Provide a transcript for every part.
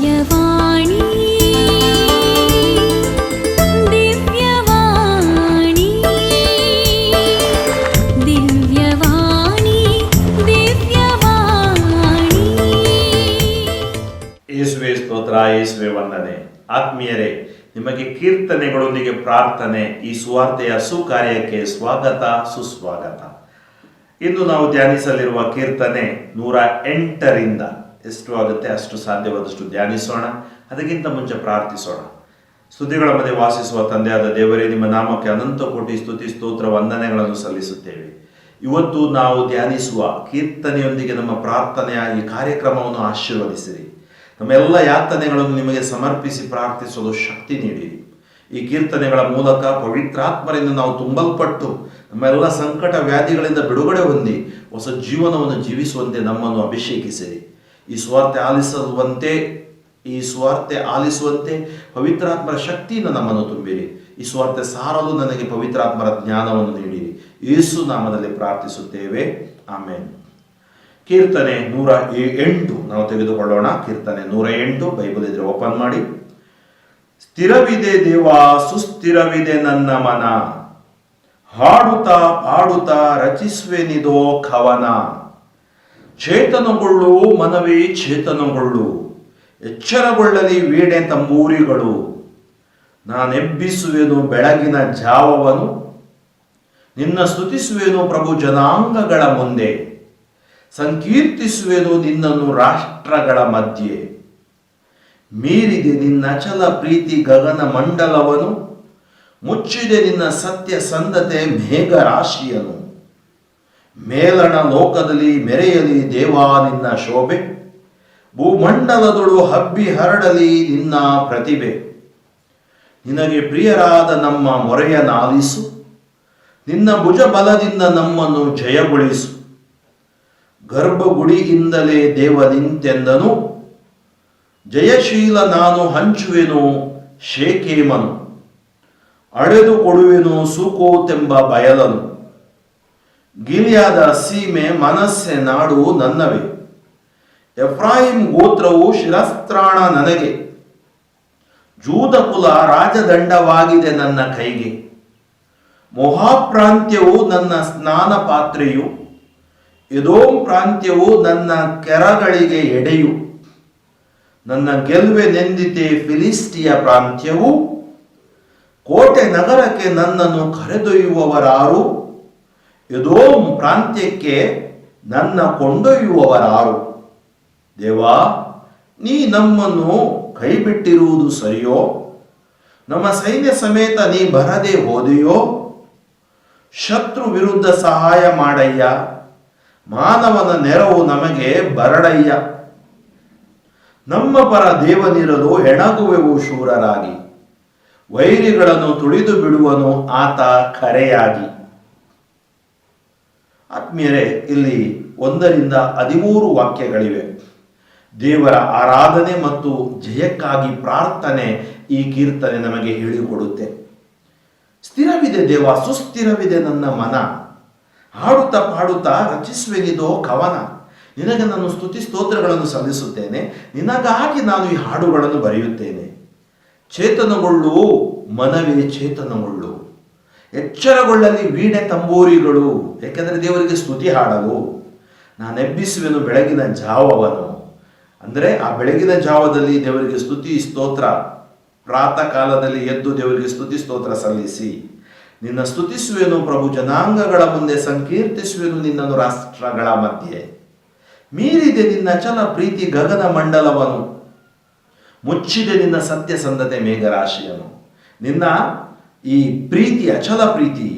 ದಿವ್ಯವಾಣಿ ದಿವ್ಯವಾಣಿ ದಿವ್ಯವಾಣಿ ದಿವ್ಯವಾಣಿ. ಯೇಸುವೆ ಸ್ತೋತ್ರ, ಯೇಸುವೆ ವಂದನೆ. ಆತ್ಮೀಯರೇ, ನಿಮಗೆ ಕೀರ್ತನೆಗಳೊಂದಿಗೆ ಪ್ರಾರ್ಥನೆ ಈ ಸುವಾರ್ತೆಯ ಸುಕಾರ್ಯಕ್ಕೆ ಸ್ವಾಗತ, ಸುಸ್ವಾಗತ. ಇಂದು ನಾವು ಧ್ಯಾನಿಸಲಿರುವ ಕೀರ್ತನೆ 108ರಿಂದ ಎಷ್ಟು ಆಗುತ್ತೆ ಅಷ್ಟು ಸಾಧ್ಯವಾದಷ್ಟು ಧ್ಯಾನಿಸೋಣ. ಅದಕ್ಕಿಂತ ಮುಂಚೆ ಪ್ರಾರ್ಥಿಸೋಣ. ಸ್ತುತಿಗಳ ಮಧ್ಯೆ ವಾಸಿಸುವ ತಂದೆಯಾದ ದೇವರೇ, ನಿಮ್ಮ ನಾಮಕ್ಕೆ ಅನಂತ ಕೋಟಿ ಸ್ತುತಿ ಸ್ತೋತ್ರ ವಂದನೆಗಳನ್ನು ಸಲ್ಲಿಸುತ್ತೇವೆ. ಇವತ್ತು ನಾವು ಧ್ಯಾನಿಸುವ ಕೀರ್ತನೆಯೊಂದಿಗೆ ನಮ್ಮ ಪ್ರಾರ್ಥನೆಯ ಈ ಕಾರ್ಯಕ್ರಮವನ್ನು ಆಶೀರ್ವದಿಸಿರಿ. ನಮ್ಮೆಲ್ಲ ಯಾತನೆಗಳನ್ನು ನಿಮಗೆ ಸಮರ್ಪಿಸಿ ಪ್ರಾರ್ಥಿಸಲು ಶಕ್ತಿ ನೀಡಿರಿ. ಈ ಕೀರ್ತನೆಗಳ ಮೂಲಕ ಪವಿತ್ರಾತ್ಮರಿಂದ ನಾವು ತುಂಬಲ್ಪಟ್ಟು ನಮ್ಮೆಲ್ಲ ಸಂಕಟ ವ್ಯಾಧಿಗಳಿಂದ ಬಿಡುಗಡೆ ಹೊಂದಿ ಹೊಸ ಜೀವನವನ್ನು ಜೀವಿಸುವಂತೆ ನಮ್ಮನ್ನು ಅಭಿಷೇಕಿಸಿರಿ. ಈ ಸ್ವಾರ್ತೆ ಆಲಿಸುವಂತೆ ಪವಿತ್ರಾತ್ಮರ ಶಕ್ತಿಯಿಂದ ನಮ್ಮನ್ನು ತುಂಬಿರಿ. ಈ ಸ್ವಾರ್ತೆ ಸಾರಲು ನನಗೆ ಪವಿತ್ರಾತ್ಮರ ಜ್ಞಾನವನ್ನು ನೀಡಿರಿ. ಯೇಸು ನಾಮದಲ್ಲಿ ಪ್ರಾರ್ಥಿಸುತ್ತೇವೆ, ಆಮೇನ್. ಕೀರ್ತನೆ 108 ನಾವು ತೆಗೆದುಕೊಳ್ಳೋಣ. ಕೀರ್ತನೆ 108, ಬೈಬಲ್ ಇದ್ರೆ ಓಪನ್ ಮಾಡಿ. ಸ್ಥಿರವಿದೆ ದೇವಾ, ಸುಸ್ಥಿರವಿದೆ ನನ್ನ ಮನ, ಹಾಡುತ್ತಾ ಪಾಡುತ್ತಾ ರಚಿಸುವೆನಿದೋ ಕವನ. ಚೇತನಗೊಳ್ಳು ಮನವೇ ಚೇತನಗೊಳ್ಳು, ಎಚ್ಚರಗೊಳ್ಳಲಿ ವೀಣೆ ತಂಬೂರಿಗಳು. ನಾನೆಬ್ಬಿಸುವೆನು ಬೆಳಗಿನ ಜಾವವನು, ನಿನ್ನ ಸ್ತುತಿಸುವೆನು ಪ್ರಭು ಜನಾಂಗಗಳ ಮುಂದೆ. ಸಂಕೀರ್ತಿಸುವೆನು ನಿನ್ನನ್ನು ರಾಷ್ಟ್ರಗಳ ಮಧ್ಯೆ. ಮೀರಿದೆ ನಿನ್ನ ಅಚಲ ಪ್ರೀತಿ ಗಗನ ಮಂಡಲವನು, ಮುಚ್ಚಿದೆ ನಿನ್ನ ಸತ್ಯ ಸಂಧತೆ ಮೇಘ ರಾಶಿಯನು. ಮೇಲಣ ಲೋಕದಲ್ಲಿ ಮೆರೆಯಲಿ ದೇವಾ ನಿನ್ನ ಶೋಭೆ, ಭೂಮಂಡಲದೊಳು ಹಬ್ಬಿ ಹರಡಲಿ ನಿನ್ನ ಪ್ರತಿಭೆ. ನಿನಗೆ ಪ್ರಿಯರಾದ ನಮ್ಮ ಮೊರೆಯ ನಾಲಿಸು, ನಿನ್ನ ಭುಜ ಬಲದಿಂದ ನಮ್ಮನ್ನು ಜಯಗೊಳಿಸು. ಗರ್ಭಗುಡಿಯಿಂದಲೇ ದೇವ ನಿಂತೆಂದನು, ಜಯಶೀಲ ನಾನು ಹಂಚುವೆನು ಶೇಕೇಮನು. ಅಳೆದು ಕೊಡುವೆನು ಸುಕೋತೆಂಬ ಬಯಲನು, ಗಿಲಿಯಾದ ಸೀಮೆ ಮನಸ್ಸೆ ನಾಡು ನನ್ನವೇ. ಎಫ್ರಾಯಿಂ ಗೋತ್ರವು ಶಿರಸ್ತ್ರಾಣ ನನಗೆ, ಜೂದ ಕುಲ ರಾಜದಂಡವಾಗಿದೆ ನನ್ನ ಕೈಗೆ. ಮೊಹಾಬ್ ಪ್ರಾಂತ್ಯವು ನನ್ನ ಸ್ನಾನ ಪಾತ್ರೆಯು, ಎದೋಮ್ ಪ್ರಾಂತ್ಯವು ನನ್ನ ಕೆರಗಳಿಗೆ ಎಡೆಯು. ನನ್ನ ಗೆಲುವೆ ನೆಂದಿತೆ ಫಿಲಿಸ್ಟಿಯ ಪ್ರಾಂತ್ಯವು, ಕೋಟೆ ನಗರಕ್ಕೆ ನನ್ನನ್ನು ಕರೆದೊಯ್ಯುವವರಾರು. ಎದೋಮ್ ಪ್ರಾಂತ್ಯಕ್ಕೆ ನನ್ನ ಕೊಂಡೊಯ್ಯುವವರಾರು. ದೇವಾ, ನೀ ನಮ್ಮನ್ನು ಕೈಬಿಟ್ಟಿರುವುದು ಸರಿಯೋ? ನಮ್ಮ ಸೈನ್ಯ ಸಮೇತ ನೀ ಬರದೆ ಹೋದೆಯೋ? ಶತ್ರು ವಿರುದ್ಧ ಸಹಾಯ ಮಾಡಯ್ಯ, ಮಾನವನ ನೆರವು ನಮಗೆ ಬರಡಯ್ಯ. ನಮ್ಮ ಪರ ದೇವನಿರಲು ಹೆಣಗುವೆವು ಶೂರರಾಗಿ, ವೈರಿಗಳನ್ನು ತುಳಿದು ಬಿಡುವನು ಆತ ಕರೆಯಾಗಿ. ಆತ್ಮೀಯರೇ, ಇಲ್ಲಿ 1ರಿಂದ 13 ವಾಕ್ಯಗಳಿವೆ. ದೇವರ ಆರಾಧನೆ ಮತ್ತು ಜಯಕ್ಕಾಗಿ ಪ್ರಾರ್ಥನೆ ಈ ಕೀರ್ತನೆ ನಮಗೆ ಹೇಳಿಕೊಡುತ್ತೆ. ಸ್ಥಿರವಿದೆ ದೇವ, ಸುಸ್ಥಿರವಿದೆ ನನ್ನ ಮನ, ಹಾಡುತ್ತಾ ಪಾಡುತ್ತಾ ರಚಿಸುವೆನಿದೋ ಕವನ. ನಿನಗೆ ನಾನು ಸ್ತುತಿ ಸ್ತೋತ್ರಗಳನ್ನು ಸಲ್ಲಿಸುತ್ತೇನೆ, ನಿನಗಾಗಿ ನಾನು ಈ ಹಾಡುಗಳನ್ನು ಬರೆಯುತ್ತೇನೆ. ಚೇತನಗೊಳ್ಳು ಮನವೇ ಚೇತನಗೊಳ್ಳು, ಎಚ್ಚರಗೊಳ್ಳಲಿ ವೀಣೆ ತಂಬೂರಿಗಳು. ಯಾಕೆಂದರೆ ದೇವರಿಗೆ ಸ್ತುತಿ ಹಾಡಲು. ನಾನೆಬ್ಬಿಸುವೆನು ಬೆಳಗಿನ ಜಾವವನು, ಅಂದರೆ ಆ ಬೆಳಗಿನ ಜಾವದಲ್ಲಿ ದೇವರಿಗೆ ಸ್ತುತಿ ಸ್ತೋತ್ರ, ಪ್ರಾತಃ ಕಾಲದಲ್ಲಿ ಎದ್ದು ದೇವರಿಗೆ ಸ್ತುತಿ ಸ್ತೋತ್ರ ಸಲ್ಲಿಸಿ. ನಿನ್ನ ಸ್ತುತಿಸುವೆನು ಪ್ರಭು ಜನಾಂಗಗಳ ಮುಂದೆ, ಸಂಕೀರ್ತಿಸುವೆನು ನಿನ್ನನ್ನು ರಾಷ್ಟ್ರಗಳ ಮಧ್ಯೆ. ಮೀರಿದೆ ನಿನ್ನ ಅಚಲ ಪ್ರೀತಿ ಗಗನ ಮಂಡಲವನು, ಮುಚ್ಚಿದೆ ನಿನ್ನ ಸತ್ಯ ಸಂಧತೆ ಮೇಘರಾಶಿಯನು. ನಿನ್ನ ಈ ಪ್ರೀತಿ, ಅಚಲ ಪ್ರೀತಿ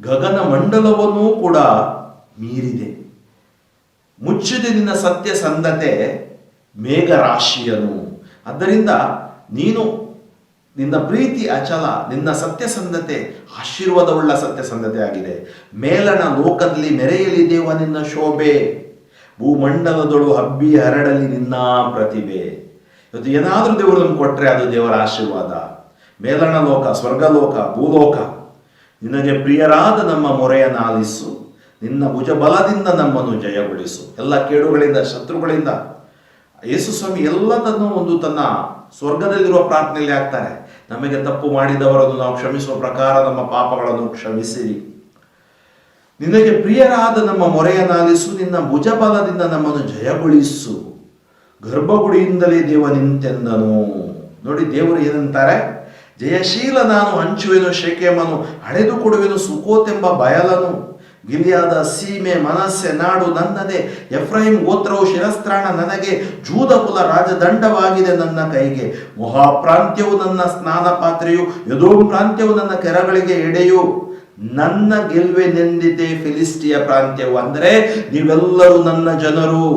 ಗಗನ ಮಂಡಲವನ್ನೂ ಕೂಡ ಮೀರಿದೆ. ಮುಚ್ಚಿದೆ ನಿನ್ನ ಸತ್ಯ ಸಂಧತೆ ಮೇಘರಾಶಿಯನು. ಆದ್ದರಿಂದ ನಿನ್ನ ಪ್ರೀತಿ ಅಚಲ, ನಿನ್ನ ಸತ್ಯಸಂಧತೆ ಆಶೀರ್ವಾದವುಳ್ಳ ಸತ್ಯಸಂಧತೆ ಆಗಿದೆ. ಮೇಲಣ ಲೋಕದಲ್ಲಿ ಮೆರೆಯಲಿ ದೇವ ನಿನ್ನ ಶೋಭೆ, ಭೂಮಂಡಲದೊಳು ಹಬ್ಬಿ ಹರಡಲಿ ನಿನ್ನ ಪ್ರತಿಭೆ. ಇವತ್ತು ಏನಾದರೂ ದೇವರು ನಮ್ಗೆ ಕೊಟ್ಟರೆ ಅದು ದೇವರ ಆಶೀರ್ವಾದ. ಮೇಲಣ ಲೋಕ, ಸ್ವರ್ಗಲೋಕ, ಭೂಲೋಕ, ನಿನಗೆ ಪ್ರಿಯರಾದ ನಮ್ಮ ಮೊರೆಯನ್ನು ಆಲಿಸು, ನಿನ್ನ ಭುಜ ಬಲದಿಂದ ನಮ್ಮನ್ನು ಜಯಗೊಳಿಸು. ಎಲ್ಲ ಕೇಡುಗಳಿಂದ, ಶತ್ರುಗಳಿಂದ, ಯೇಸು ಸ್ವಾಮಿ ಎಲ್ಲದನ್ನು ಒಂದು ತನ್ನ ಸ್ವರ್ಗದಲ್ಲಿರುವ ಪ್ರಾರ್ಥನೆಯಲ್ಲಿ ಹಾಕ್ತಾರೆ. ನಮಗೆ ತಪ್ಪು ಮಾಡಿದವರನ್ನು ನಾವು ಕ್ಷಮಿಸುವ ಪ್ರಕಾರ ನಮ್ಮ ಪಾಪಗಳನ್ನು ಕ್ಷಮಿಸಿರಿ. ನಿನಗೆ ಪ್ರಿಯರಾದ ನಮ್ಮ ಮೊರೆಯನ್ನಾಲಿಸು, ನಿನ್ನ ಭುಜಬಲದಿಂದ ನಮ್ಮನ್ನು ಜಯಗೊಳಿಸು. ಗರ್ಭಗುಡಿಯಿಂದಲೇ ದೇವ ನಿಂತೆಂದನು. ನೋಡಿ, ದೇವರು ಏನಂತಾರೆ? ಜಯಶೀಲ ನಾನು ಹಂಚುವೆನು ಶೆಕೆಮನು, ಹಳೆದು ಕೊಡುವೆನು ಸುಕೋತೆಂಬ ಬಯಲನು. ಗಿಲಿಯಾದ ಸೀಮೆ ಮನಸ್ಸೆ ನಾಡು ನನ್ನದೇ, ಎಫ್ರಾಹಿಂ ಗೋತ್ರವು ಶಿರಸ್ತ್ರಾಣ ನನಗೆ, ಜೂದ ಕುಲ ರಾಜದಂಡವಾಗಿದೆ ನನ್ನ ಕೈಗೆ. ಮೊಹಾಪ್ರಾಂತ್ಯವು ನನ್ನ ಸ್ನಾನ ಪಾತ್ರೆಯು, ಎದೋಮ್ ಪ್ರಾಂತ್ಯವು ನನ್ನ ಕೆರಗಳಿಗೆ ಎಡೆಯು. ನನ್ನ ಗೆಲ್ವೆನೆಂದಿದೆ ಫಿಲಿಸ್ಟಿಯ ಪ್ರಾಂತ್ಯವು. ಅಂದರೆ ನೀವೆಲ್ಲರೂ ನನ್ನ ಜನರು,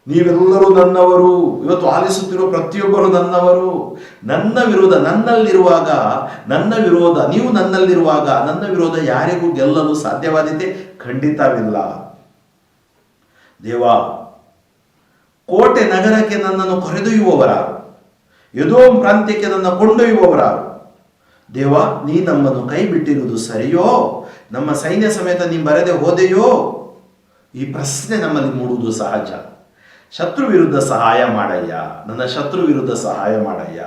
ನೀವೆಲ್ಲರೂ ನನ್ನವರು. ಇವತ್ತು ಆಲಿಸುತ್ತಿರುವ ಪ್ರತಿಯೊಬ್ಬರು ನನ್ನವರು. ನನ್ನ ವಿರೋಧ ನನ್ನಲ್ಲಿರುವಾಗ, ನನ್ನ ವಿರೋಧ ನೀವು ನನ್ನಲ್ಲಿರುವಾಗ, ನನ್ನ ವಿರೋಧ ಯಾರಿಗೂ ಗೆಲ್ಲಲು ಸಾಧ್ಯವಾದೀತೆ? ಖಂಡಿತವಿಲ್ಲ. ದೇವಾ, ಕೋಟೆ ನಗರಕ್ಕೆ ನನ್ನನ್ನು ಕರೆದೊಯ್ಯುವವರಾರು? ಎದೋಮ್ ಪ್ರಾಂತ್ಯಕ್ಕೆ ನನ್ನ ಕೊಂಡೊಯ್ಯುವವರಾರು? ದೇವ, ನೀ ನಮ್ಮನ್ನು ಕೈ ಬಿಟ್ಟಿರುವುದು ಸರಿಯೋ? ನಮ್ಮ ಸೈನ್ಯ ಸಮೇತ ನೀ ಬರದೆ ಹೋದೆಯೋ? ಈ ಪ್ರಶ್ನೆ ನಮ್ಮಲ್ಲಿ ಮೂಡುವುದು ಸಹಜ. ಶತ್ರು ವಿರುದ್ಧ ಸಹಾಯ ಮಾಡಯ್ಯ, ನನ್ನ ಶತ್ರು ವಿರುದ್ಧ ಸಹಾಯ ಮಾಡಯ್ಯ.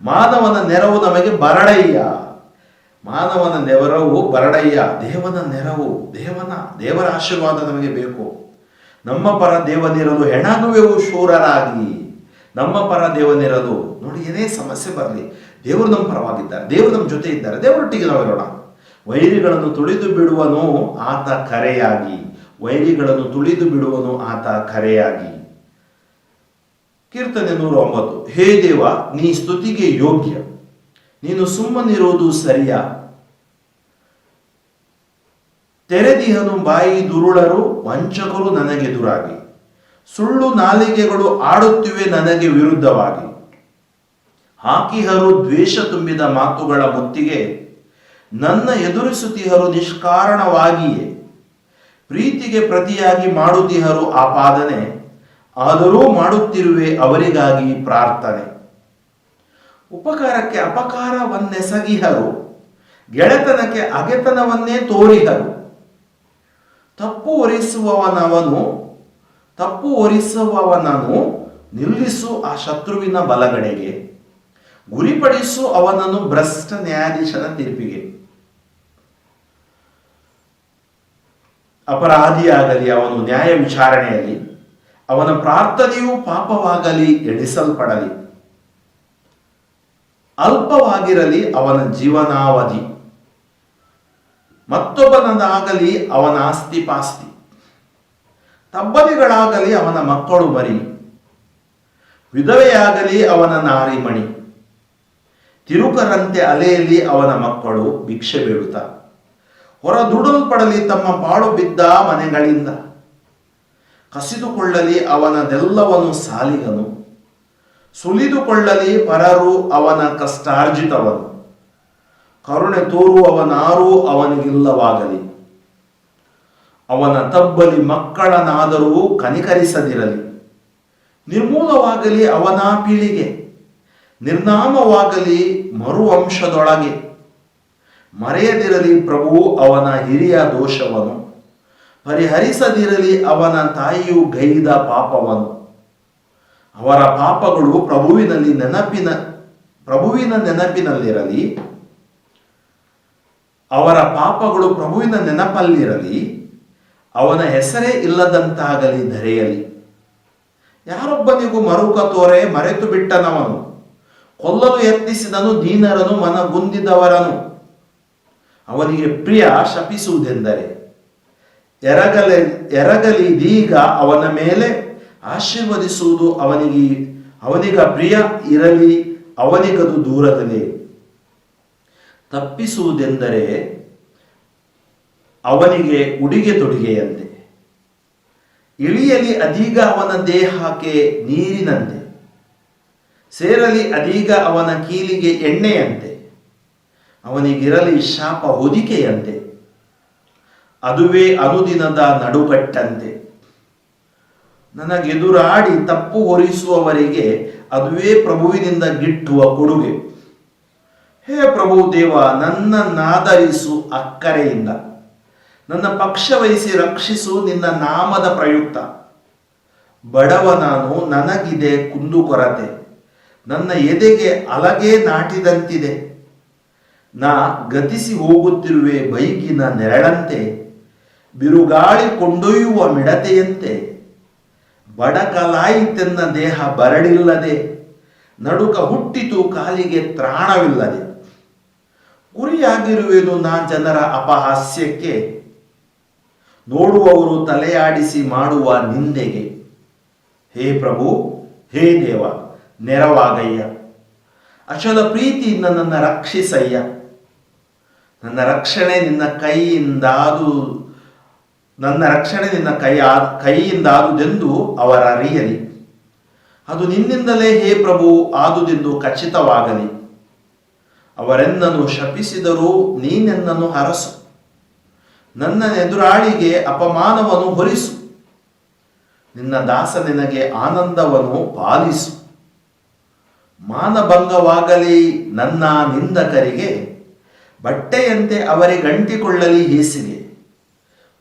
ಮಾನವನ ನೆರವು ನಮಗೆ ಬರಡಯ್ಯ, ಮಾನವನ ನೆರವು ಬರಡಯ್ಯ. ದೇವನ ನೆರವು, ದೇವರ ಆಶೀರ್ವಾದ ನಮಗೆ ಬೇಕು. ನಮ್ಮ ಪರ ದೇವನಿರಲು ಹೆಣಗುವೆವು ಶೂರರಾಗಿ. ನಮ್ಮ ಪರ ದೇವನಿರಲು. ನೋಡಿ, ಏನೇ ಸಮಸ್ಯೆ ಬರಲಿ, ದೇವರು ನಮ್ಮ ಪರವಾಗಿದ್ದಾರೆ, ದೇವರು ನಮ್ಮ ಜೊತೆ ಇದ್ದಾರೆ, ದೇವರೊಟ್ಟಿಗೆ ನಾವಿರೋಣ. ವೈರಿಗಳನ್ನು ತುಳಿದು ಬಿಡುವನು ಆತ ಕರೆಯಾಗಿ, ವೈರಿಗಳನ್ನು ತುಳಿದು ಬಿಡುವನು ಆತ ಕರೆಯಾಗಿ. ಕೀರ್ತನೆ 109. ಹೇ ದೇವ, ನೀ ಸ್ತುತಿಗೆ ಯೋಗ್ಯ, ನೀನು ಸುಮ್ಮನಿರುವುದು ಸರಿಯ. ತೆರೆದಿಹನು ಬಾಯಿ ದುರುಳರು, ವಂಚಕರು ನನಗೆದುರಾಗಿ. ಸುಳ್ಳು ನಾಲಿಗೆಗಳು ಆಡುತ್ತಿವೆ ನನಗೆ ವಿರುದ್ಧವಾಗಿ. ಹಾಕಿಹರು ದ್ವೇಷ ತುಂಬಿದ ಮಾತುಗಳ ಮುತ್ತಿಗೆ, ನನ್ನ ಎದುರಿಸುತ್ತಿಹರು ನಿಷ್ಕಾರಣವಾಗಿಯೇ. ಪ್ರೀತಿಗೆ ಪ್ರತಿಯಾಗಿ ಮಾಡುತ್ತಿಹರು ಆಪಾದನೆ, ಆದರೂ ಮಾಡುತ್ತಿರುವೆ ಅವರಿಗಾಗಿ ಪ್ರಾರ್ಥನೆ. ಉಪಕಾರಕ್ಕೆ ಅಪಕಾರವನ್ನೆಸಗಿಹರು, ಗೆಳೆತನಕ್ಕೆ ಅಗೆತನವನ್ನೇ ತೋರಿಹರು. ತಪ್ಪು ಹೊರಿಸುವವನನ್ನು ನಿಲ್ಲಿಸು ಆ ಶತ್ರುವಿನ ಬಲಗಡೆಗೆ, ಗುರಿಪಡಿಸು ಅವನನ್ನು ಭ್ರಷ್ಟ ನ್ಯಾಯಾಧೀಶನ ತೀರ್ಪಿಗೆ. ಅಪರಾಧಿಯಾಗಲಿ ಅವನು ನ್ಯಾಯ ವಿಚಾರಣೆಯಲ್ಲಿ, ಅವನ ಪ್ರಾರ್ಥನೆಯು ಪಾಪವಾಗಲಿ ಎಣಿಸಲ್ಪಡಲಿ. ಅಲ್ಪವಾಗಿರಲಿ ಅವನ ಜೀವನಾವಧಿ, ಮತ್ತೊಬ್ಬನದಾಗಲಿ ಅವನ ಆಸ್ತಿ ಪಾಸ್ತಿ. ತಬ್ಬಲಿಗಳಾಗಲಿ ಅವನ ಮಕ್ಕಳು ಮರಿ, ವಿಧವೆಯಾಗಲಿ ಅವನ ನಾರಿಮಣಿ. ತಿರುಕರಂತೆ ಅಲೆಯಲ್ಲಿ ಅವನ ಮಕ್ಕಳು ಭಿಕ್ಷೆ ಬೇಡುತ್ತಾ, ಹೊರದುಡಲ್ಪಡಲಿ ತಮ್ಮ ಪಾಳು ಬಿದ್ದ ಮನೆಗಳಿಂದ. ಕಸಿದುಕೊಳ್ಳಲಿ ಅವನದೆಲ್ಲವನು ಸಾಲಿಗನು, ಸುಲಿದುಕೊಳ್ಳಲಿ ಪರರು ಅವನ ಕಷ್ಟಾರ್ಜಿತವನು. ಕರುಣೆ ತೋರುವವನಾರೂ ಅವನಿಗಿಲ್ಲವಾಗಲಿ, ಅವನ ತಬ್ಬಲಿ ಮಕ್ಕಳನಾದರೂ ಕನಿಕರಿಸದಿರಲಿ. ನಿರ್ಮೂಲವಾಗಲಿ ಅವನ ಪೀಳಿಗೆ, ನಿರ್ನಾಮವಾಗಲಿ ಮರುವಂಶದೊಳಗೆ. ಮರೆಯದಿರಲಿ ಪ್ರಭು ಅವನ ಹಿರಿಯ ದೋಷವನು, ಪರಿಹರಿಸದಿರಲಿ ಅವನ ತಾಯಿಯು ಗೈದ ಪಾಪವನು. ಅವರ ಪಾಪಗಳು ಪ್ರಭುವಿನ ನೆನಪಿನಲ್ಲಿರಲಿ, ಅವರ ಪಾಪಗಳು ಪ್ರಭುವಿನ ನೆನಪಲ್ಲಿರಲಿ. ಅವನ ಹೆಸರೇ ಇಲ್ಲದಂತಾಗಲಿ ಧರೆಯಲಿ. ಯಾರೊಬ್ಬನಿಗೂ ಮರುಕ ತೋರೆ ಮರೆತು ಬಿಟ್ಟನವನು, ಕೊಲ್ಲಲು ಯತ್ನಿಸಿದನು ದೀನರನು ಮನಗುಂದಿದವರನು. ಅವನಿಗೆ ಪ್ರಿಯ ಶಪಿಸುವುದೆಂದರೆ, ಎರಗಲಿದೀಗ ಅವನ ಮೇಲೆ ಆಶೀರ್ವದಿಸುವುದು ಅವನಿಗ ಪ್ರಿಯ ಇರಲಿ, ಅವನಿಗದು ದೂರದಲೇ. ತಪ್ಪಿಸುವುದೆಂದರೆ ಅವನಿಗೆ ಉಡಿಗೆ ತೊಡಿಗೆಯಂತೆ, ಇಳಿಯಲಿ ಅದೀಗ ಅವನ ದೇಹಕ್ಕೆ ನೀರಿನಂತೆ, ಸೇರಲಿ ಅದೀಗ ಅವನ ಕೀಲಿಗೆ ಎಣ್ಣೆಯಂತೆ. ಅವನಿಗಿರಲಿ ಶಾಪ ಹೊದಿಕೆಯಂತೆ, ಅದುವೇ ಅನುದಿನದ ನಡುಗಟ್ಟಂತೆ. ನನಗೆದುರಾಡಿ ತಪ್ಪು ಹೊರಿಸುವವರಿಗೆ ಅದುವೇ ಪ್ರಭುವಿನಿಂದ ಗಿಟ್ಟುವ ಕೊಡುಗೆ. ಹೇ ಪ್ರಭು ದೇವ, ನನ್ನನ್ನಾದರಿಸು ಅಕ್ಕರೆಯಿಂದ, ನನ್ನ ಪಕ್ಷ ವಹಿಸಿ ರಕ್ಷಿಸು ನಿನ್ನ ನಾಮದ ಪ್ರಯುಕ್ತ. ಬಡವ ನಾನು, ನನಗಿದೆ ಕುಂದುಕೊರತೆ, ನನ್ನ ಎದೆಗೆ ಅಲಗೆ ನಾಟಿದಂತಿದೆ. ನಾ ಗತಿಸಿ ಹೋಗುತ್ತಿರುವೆ ಬೈಕಿನ ನೆರಳಂತೆ, ಬಿರುಗಾಳಿ ಕೊಂಡೊಯ್ಯುವ ಮಿಡತೆಯಂತೆ. ಬಡಕಲಾಯಿತೆನ್ನ ದೇಹ ಬರಡಿಲ್ಲದೆ, ನಡುಕ ಹುಟ್ಟಿತು ಕಾಲಿಗೆ ತ್ರಾಣವಿಲ್ಲದೆ. ಗುರಿಯಾಗಿರುವೆನು ನಾ ಜನರ ಅಪಹಾಸ್ಯಕ್ಕೆ, ನೋಡುವವರು ತಲೆಯಾಡಿಸಿ ಮಾಡುವ ನಿಂದೆಗೆ. ಹೇ ಪ್ರಭು, ಹೇ ದೇವ, ನೆರವಾಗಯ್ಯ. ಅಚಲ ಪ್ರೀತಿಯಿಂದ ನನ್ನ ರಕ್ಷಿಸಯ್ಯ. ನನ್ನ ರಕ್ಷಣೆ ನಿನ್ನ ಕೈಯಿಂದಾದುದೆಂದು ಅವರರಿಯಲಿ. ಅದು ನಿನ್ನಿಂದಲೇ ಹೇ ಪ್ರಭು ಆದುದೆಂದು ಖಚಿತವಾಗಲಿ. ಅವರೆನ್ನನು ಶಪಿಸಿದರೂ ನೀನೆನ್ನನು ಹರಸು. ನನ್ನ ಎದುರಾಳಿಗೆ ಅಪಮಾನವನ್ನು ಹೊರಿಸು. ನಿನ್ನ ದಾಸ ನಿನಗೆ ಆನಂದವನ್ನು ಪಾಲಿಸು. ಮಾನಭಂಗವಾಗಲಿ ನನ್ನ ನಿಂದಕರಿಗೆ, ಬಟ್ಟೆಯಂತೆ ಅವರಿಗಂಟಿಕೊಳ್ಳಲಿ ಹೇಸಿಗೆ.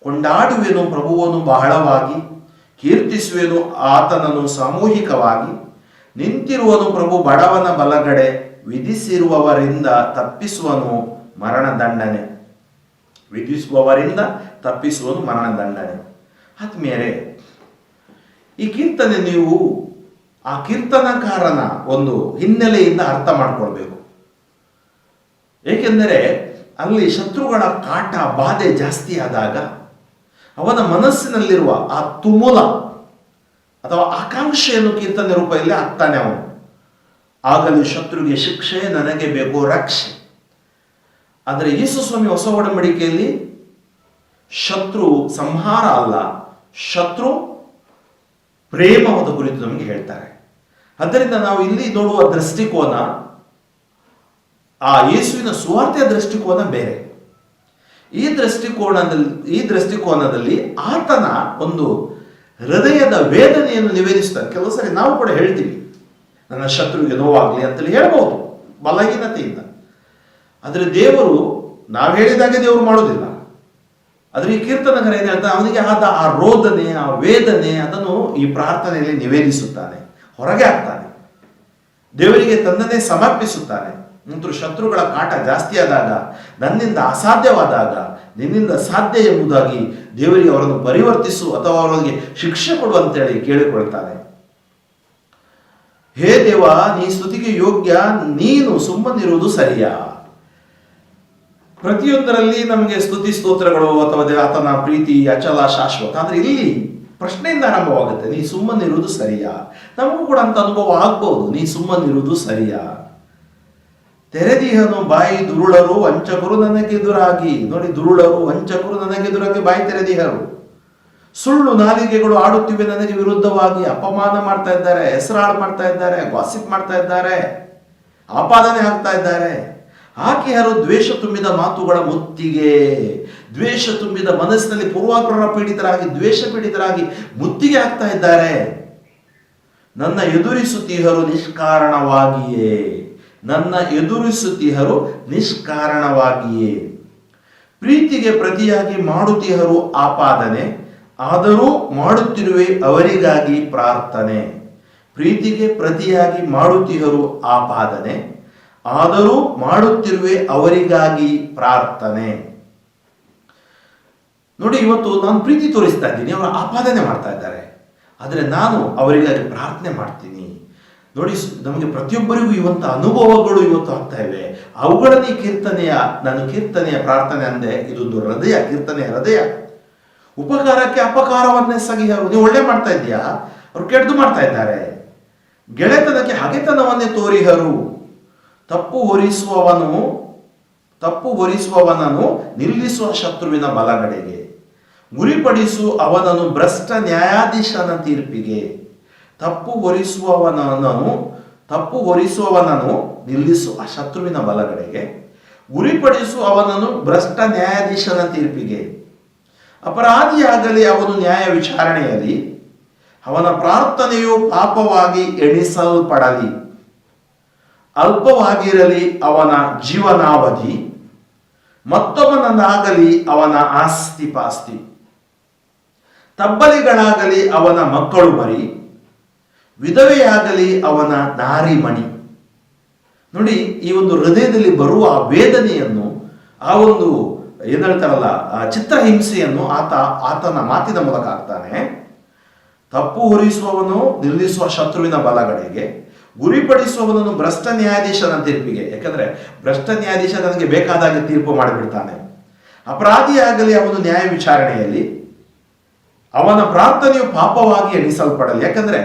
ಕೊಂಡಾಡುವೆನು ಪ್ರಭುವನ್ನು ಬಹಳವಾಗಿ, ಕೀರ್ತಿಸುವೆನು ಆತನನ್ನು ಸಾಮೂಹಿಕವಾಗಿ. ನಿಂತಿರುವನು ಪ್ರಭು ಬಡವನ ಬಲಗಡೆ, ವಿಧಿಸಿರುವವರಿಂದ ತಪ್ಪಿಸುವನು ಮರಣದಂಡನೆ. ಆತ್ಮೀಯರೇ, ಈ ಕೀರ್ತನೆ ನೀವು ಆ ಕೀರ್ತನಕಾರನ ಒಂದು ಹಿನ್ನೆಲೆಯಿಂದ ಅರ್ಥ ಮಾಡ್ಕೊಳ್ಬೇಕು. ಏಕೆಂದರೆ ಅಲ್ಲಿ ಶತ್ರುಗಳ ಕಾಟ ಬಾಧೆ ಜಾಸ್ತಿ ಆದಾಗ ಅವನ ಮನಸ್ಸಿನಲ್ಲಿರುವ ಆ ತುಮುಲ ಅಥವಾ ಆಕಾಂಕ್ಷೆಯನ್ನು ಕೀರ್ತನೆ ರೂಪದಲ್ಲಿ ಆಗ್ತಾನೆ ಅವನು. ಆಗಲಿ ಶತ್ರುಗೆ ಶಿಕ್ಷೆ, ನನಗೆ ಬೇಕು ರಕ್ಷೆ. ಆದರೆ ಯೇಸು ಸ್ವಾಮಿ ಹೊಸ ಒಡಂಬಡಿಕೆಯಲ್ಲಿ ಶತ್ರು ಸಂಹಾರ ಅಲ್ಲ, ಶತ್ರು ಪ್ರೇಮವಾದ ಕುರಿತು ನಮಗೆ ಹೇಳ್ತಾರೆ. ಆದ್ದರಿಂದ ನಾವು ಇಲ್ಲಿ ನೋಡುವ ದೃಷ್ಟಿಕೋನ, ಆ ಯೇಸುವಿನ ಸುವಾರ್ತೆಯ ದೃಷ್ಟಿಕೋನ ಬೇರೆ. ಈ ದೃಷ್ಟಿಕೋನದಲ್ಲಿ ಆತನ ಒಂದು ಹೃದಯದ ವೇದನೆಯನ್ನು ನಿವೇದಿಸ್ತಾರೆ. ಕೆಲವು ಸರಿ ನಾವು ಕೂಡ ಹೇಳ್ತೀವಿ, ನನ್ನ ಶತ್ರುವಿಗೆ ನೋವಾಗಲಿ ಅಂತೇಳಿ ಹೇಳ್ಬೋದು ಬಲಹೀನತೆಯಿಂದ. ಆದರೆ ದೇವರು, ನಾವು ಹೇಳಿದಾಗೆ ದೇವರು ಮಾಡೋದಿಲ್ಲ. ಆದರೆ ಈ ಕೀರ್ತನಕಾರ ಏನು ಹೇಳ್ತಾನೆ, ಅವನಿಗೆ ಆದ ಆ ರೋದನೆ, ಆ ವೇದನೆ, ಅದನ್ನು ಈ ಪ್ರಾರ್ಥನೆಯಲ್ಲಿ ನಿವೇದಿಸುತ್ತಾನೆ, ಹೊರಗೆ ಹಾಕ್ತಾನೆ, ದೇವರಿಗೆ ತನ್ನನ್ನೇ ಸಮರ್ಪಿಸುತ್ತಾನೆ. ನಂತರ ಶತ್ರುಗಳ ಕಾಟ ಜಾಸ್ತಿ ಆದಾಗ, ನನ್ನಿಂದ ಅಸಾಧ್ಯವಾದಾಗ ನಿನ್ನಿಂದ ಸಾಧ್ಯ ಎಂಬುದಾಗಿ ದೇವರಿಗೆ ಅವರನ್ನು ಪರಿವರ್ತಿಸು ಅಥವಾ ಅವರಿಗೆ ಶಿಕ್ಷೆ ಕೊಡು ಅಂತೇಳಿ ಕೇಳಿಕೊಳ್ತಾನೆ. ಹೇ ದೇವ, ನೀ ಸ್ತುತಿಗೆ ಯೋಗ್ಯ, ನೀನು ಸುಮ್ಮನಿರುವುದು ಸರಿಯಾ? ಪ್ರತಿಯೊಂದರಲ್ಲಿ ನಮಗೆ ಸ್ತುತಿ ಸ್ತೋತ್ರಗಳು ಅಥವಾ ಆತನ ಪ್ರೀತಿ ಅಚಲ ಶಾಶ್ವತ. ಆದ್ರೆ ಇಲ್ಲಿ ಪ್ರಶ್ನೆಯಿಂದ ಆರಂಭವಾಗುತ್ತೆ, ನೀ ಸುಮ್ಮನಿರುವುದು ಸರಿಯಾ? ನಮಗೂ ಕೂಡ ಅಂತ ಅನುಭವ ಆಗ್ಬಹುದು, ನೀ ಸುಮ್ಮನಿರುವುದು ಸರಿಯಾ? ತೆರೆದಿಹನು ಬಾಯಿ ದುರುಳರು ವಂಚಕರು ನನಗೆದುರಾಗಿ. ನೋಡಿ, ದುರುಳರು ವಂಚಕರು ನನಗೆದುರಾಗಿ ಬಾಯಿ ತೆರೆದಿಹರು. ಸುಳ್ಳು ನಾಲಿಗೆಗಳು ಆಡುತ್ತಿವೆ ನನಗೆ ವಿರುದ್ಧವಾಗಿ. ಅಪಮಾನ ಮಾಡ್ತಾ ಇದ್ದಾರೆ, ಹೆಸರಾಳು ಮಾಡ್ತಾ ಇದ್ದಾರೆ, ಗಾಸಿಪ್ ಮಾಡ್ತಾ ಇದ್ದಾರೆ, ಆಪಾದನೆ ಆಗ್ತಾ ಇದ್ದಾರೆ. ಆಕೆಯರು ದ್ವೇಷ ತುಂಬಿದ ಮಾತುಗಳ ಮುತ್ತಿಗೆ, ದ್ವೇಷ ತುಂಬಿದ ಮನಸ್ಸಿನಲ್ಲಿ ಪೂರ್ವಾಗ್ರಹ ಪೀಡಿತರಾಗಿ, ದ್ವೇಷ ಪೀಡಿತರಾಗಿ ಮುತ್ತಿಗೆ ಆಗ್ತಾ ಇದ್ದಾರೆ. ನನ್ನ ಎದುರಿಸುತ್ತೀಹರು ನಿಷ್ಕಾರಣವಾಗಿಯೇ, ನನ್ನ ಎದುರಿಸುತ್ತೀಹರು ನಿಷ್ಕಾರಣವಾಗಿಯೇ. ಪ್ರೀತಿಗೆ ಪ್ರತಿಯಾಗಿ ಮಾಡುತ್ತೀಹರು ಆಪಾದನೆ, ಆದರೂ ಮಾಡುತ್ತಿರುವೆ ಅವರಿಗಾಗಿ ಪ್ರಾರ್ಥನೆ. ಪ್ರೀತಿಗೆ ಪ್ರತಿಯಾಗಿ ಮಾಡುತ್ತೀಹರು ಆಪಾದನೆ, ಆದರೂ ಮಾಡುತ್ತಿರುವೆ ಅವರಿಗಾಗಿ ಪ್ರಾರ್ಥನೆ. ನೋಡಿ, ಇವತ್ತು ನಾನು ಪ್ರೀತಿ ತೋರಿಸ್ತಾ ಇದ್ದೀನಿ, ಅವರು ಆಪಾದನೆ ಮಾಡ್ತಾ ಇದ್ದಾರೆ, ಆದರೆ ನಾನು ಅವರಿಗಾಗಿ ಪ್ರಾರ್ಥನೆ ಮಾಡ್ತೀನಿ. ನೋಡಿ, ನಮಗೆ ಪ್ರತಿಯೊಬ್ಬರಿಗೂ ಇವತ್ತು ಅನುಭವಗಳು ಇವತ್ತು ಆಗ್ತಾ ಇವೆ. ಅವುಗಳನ್ನೇ ನಾನು ಕೀರ್ತನೆಯ ಪ್ರಾರ್ಥನೆ ಅಂದೆ. ಇದೊಂದು ಹೃದಯ, ಕೀರ್ತನೆಯ ಹೃದಯ. ಉಪಕಾರಕ್ಕೆ ಅಪಕಾರವನ್ನೇ ಸಗಿಹರು. ನೀವು ಒಳ್ಳೆ ಮಾಡ್ತಾ ಇದೆಯಾ, ಅವ್ರು ಕೆಡ್ದು ಮಾಡ್ತಾ ಇದ್ದಾರೆ. ಗೆಳೆತನಕ್ಕೆ ಹಗೆತನವನ್ನೇ ತೋರಿಹರು. ತಪ್ಪು ಹೊರಿಸುವವನನ್ನು ನಿಲ್ಲಿಸುವ ಶತ್ರುವಿನ ಬಲಗಡೆಗೆ, ಗುರಿಪಡಿಸು ಅವನನ್ನು ಭ್ರಷ್ಟ ನ್ಯಾಯಾಧೀಶನ ತೀರ್ಪಿಗೆ. ತಪ್ಪು ಹೊರಿಸುವವನನ್ನು ನಿಲ್ಲಿಸುವ ಶತ್ರುವಿನ ಬಲಗಡೆಗೆ, ಗುರಿಪಡಿಸು ಅವನನ್ನು ಭ್ರಷ್ಟ ನ್ಯಾಯಾಧೀಶನ ತೀರ್ಪಿಗೆ. ಅಪರಾಧಿಯಾಗಲಿ ಅವನು ನ್ಯಾಯ ವಿಚಾರಣೆಯಲ್ಲಿ, ಅವನ ಪ್ರಾರ್ಥನೆಯು ಪಾಪವಾಗಿ ಎಣಿಸಲ್ಪಡಲಿ. ಅಲ್ಪವಾಗಿರಲಿ ಅವನ ಜೀವನಾವಧಿ, ಮತ್ತೊಬ್ಬನನ್ನಾಗಲಿ ಅವನ ಆಸ್ತಿ ಪಾಸ್ತಿ. ತಬ್ಬಲಿಗಳಾಗಲಿ ಅವನ ಮಕ್ಕಳು ಮರಿ, ವಿಧವೆಯಾಗಲಿ ಅವನ ನಾರಿಮಣಿ. ನೋಡಿ, ಈ ಒಂದು ಹೃದಯದಲ್ಲಿ ಬರುವ ಆ ವೇದನೆಯನ್ನು, ಆ ಒಂದು ಏನ್ ಹೇಳ್ತಾರಲ್ಲ, ಆ ಚಿತ್ರಹಿಂಸೆಯನ್ನು ಆತನ ಮಾತಿನ ಮೂಲಕ ಆಗ್ತಾನೆ. ತಪ್ಪು ಹೊರಿಸುವವನು ನಿಲ್ಲಿಸುವ ಶತ್ರುವಿನ ಬಲಗಡೆಗೆ, ಗುರಿಪಡಿಸುವವನನ್ನು ಭ್ರಷ್ಟ ನ್ಯಾಯಾಧೀಶನ ತೀರ್ಪಿಗೆ. ಯಾಕಂದ್ರೆ ಭ್ರಷ್ಟ ನ್ಯಾಯಾಧೀಶ ನನಗೆ ಬೇಕಾದಾಗೆ ತೀರ್ಪು ಮಾಡಿಬಿಡ್ತಾನೆ. ಅಪರಾಧಿಯಾಗಲಿ ಅವನು ನ್ಯಾಯ ವಿಚಾರಣೆಯಲ್ಲಿ, ಅವನ ಪ್ರಾರ್ಥನೆಯು ಪಾಪವಾಗಿ ಎಣಿಸಲ್ಪಡಲಿ. ಯಾಕಂದ್ರೆ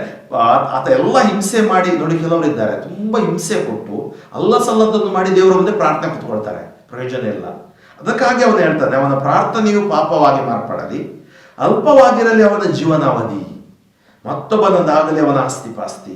ಆತ ಎಲ್ಲ ಹಿಂಸೆ ಮಾಡಿ, ನೋಡಿ ಕೆಲವರಿದ್ದಾರೆ ತುಂಬಾ ಹಿಂಸೆ ಕೊಟ್ಟು ಅಲ್ಲ ಸಲ್ಲದನ್ನು ಮಾಡಿ ದೇವರ ಮುಂದೆ ಪ್ರಾರ್ಥನೆ ಕುತ್ಕೊಳ್ತಾರೆ, ಪ್ರಯೋಜನ ಇಲ್ಲ. ಅದಕ್ಕಾಗಿ ಅವನು ಹೇಳ್ತಾನೆ, ಅವನ ಪ್ರಾರ್ಥನೆಯು ಪಾಪವಾಗಿ ಮಾರ್ಪಡಲಿ, ಅಲ್ಪವಾಗಿರಲಿ ಅವನ ಜೀವನಾವಧಿ, ಮತ್ತೊಬ್ಬನದಾಗಲಿ ಅವನ ಆಸ್ತಿಪಾಸ್ತಿ.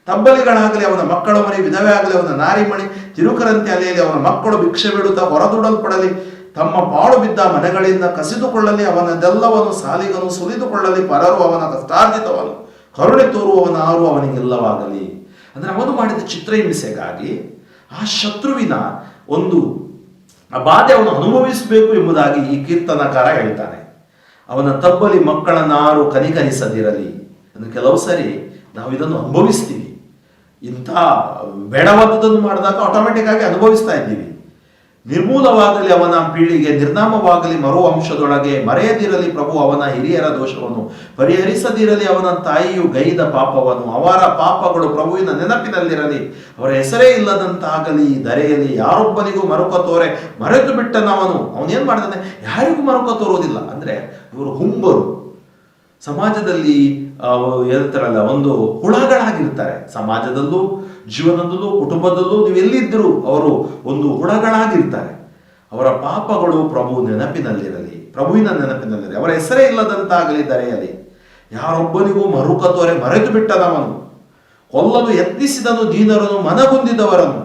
ತಬ್ಬಲಿಗಳಾಗಲಿ ಅವನ ಮಕ್ಕಳ ಮನೆ, ವಿಧವೆ ಆಗಲಿ ಅವನ ನಾರಿಮಣಿ, ತಿರುಕರಂತೆ ಅಲೆಯಲ್ಲಿ ಅವನ ಮಕ್ಕಳು ಭಿಕ್ಷೆ ಬಿಡುತ್ತಾ ಹೊರದೂಡಲ್ಪಡಲಿ, ತಮ್ಮ ಪಾಳು ಬಿದ್ದ ಮನೆಗಳಿಂದ ಕಸಿದುಕೊಳ್ಳಲಿ, ಅವನದೆಲ್ಲವನು ಸಾಲಿಗನು ಸುಲಿದುಕೊಳ್ಳಲಿ, ಪರರು ಅವನ ಕಷ್ಟಾರ್ಜಿತವನು ಕರುಣೆ ತೋರುವವನಾರು ಅವನಿಗೆಲ್ಲವಾಗಲಿ. ಅಂದ್ರೆ ಅವನು ಮಾಡಿದ ಚಿತ್ರಹಿಂಸೆಗಾಗಿ ಆ ಶತ್ರುವಿನ ಒಂದು ಆ ಬಾಧೆ ಅವನು ಅನುಭವಿಸಬೇಕು ಎಂಬುದಾಗಿ ಈ ಕೀರ್ತನಕಾರ ಹೇಳ್ತಾನೆ. ಅವನ ತಬ್ಬಲಿ ಮಕ್ಕಳನ್ನಾರು ಕನಿಕರಿಸದಿರಲಿ. ಅಂದ್ರೆ ಕೆಲವು ಸರಿ ನಾವು ಇದನ್ನು ಅನುಭವಿಸ್ತೀವಿ, ಇಂಥ ಬೇಡವಾದದನ್ನು ಮಾಡಿದಾಗ ಆಟೋಮೆಟಿಕ್ ಆಗಿ ಅನುಭವಿಸ್ತಾ ಇದ್ದೀವಿ. ನಿರ್ಮೂಲವಾಗಲಿ ಅವನ ಪೀಳಿಗೆ, ನಿರ್ನಾಮವಾಗಲಿ ಮರು ವಂಶದೊಳಗೆ, ಮರೆಯದಿರಲಿ ಪ್ರಭು ಅವನ ಹಿರಿಯರ ದೋಷವನ್ನು, ಪರಿಹರಿಸದಿರಲಿ ಅವನ ತಾಯಿಯು ಗೈದ ಪಾಪವನ್ನು, ಅವರ ಪಾಪಗಳು ಪ್ರಭುವಿನ ನೆನಪಿನಲ್ಲಿರಲಿ, ಅವರ ಹೆಸರೇ ಇಲ್ಲದಂತಾಗಲಿ ಧರೆಯಲಿ. ಯಾರೊಬ್ಬನಿಗೂ ಮರುಕ ತೋರೆ ಮರೆತು ಬಿಟ್ಟನವನು. ಅವನೇನ್ ಮಾಡ್ತಾನೆ, ಯಾರಿಗೂ ಮರುಕ ತೋರೋದಿಲ್ಲ. ಅಂದ್ರೆ ಇವರು ಹುಂಬರು, ಸಮಾಜದಲ್ಲಿ ಹೇಳ್ತಾರಲ್ಲ, ಒಂದು ಹುಳಗಳಾಗಿರ್ತಾರೆ. ಸಮಾಜದಲ್ಲೂ, ಜೀವನದಲ್ಲೂ, ಕುಟುಂಬದಲ್ಲೂ ನೀವು ಎಲ್ಲಿದ್ದರೂ ಅವರು ಒಂದು ಹುಳಗಳಾಗಿರ್ತಾರೆ. ಅವರ ಪಾಪಗಳು ಪ್ರಭು ನೆನಪಿನಲ್ಲಿರಲಿ, ಪ್ರಭುವಿನ ನೆನಪಿನಲ್ಲಿರಲಿ, ಅವರ ಹೆಸರೇ ಇಲ್ಲದಂತಾಗಲಿ ಧರೆಯಲಿ. ಯಾರೊಬ್ಬನಿಗೂ ಮರುಕ ತೋರೆ ಮರೆತು ಬಿಟ್ಟನವನು, ಕೊಲ್ಲಲು ಯತ್ನಿಸಿದನು ದೀನರನ್ನು ಮನಗುಂದಿದವರನ್ನು.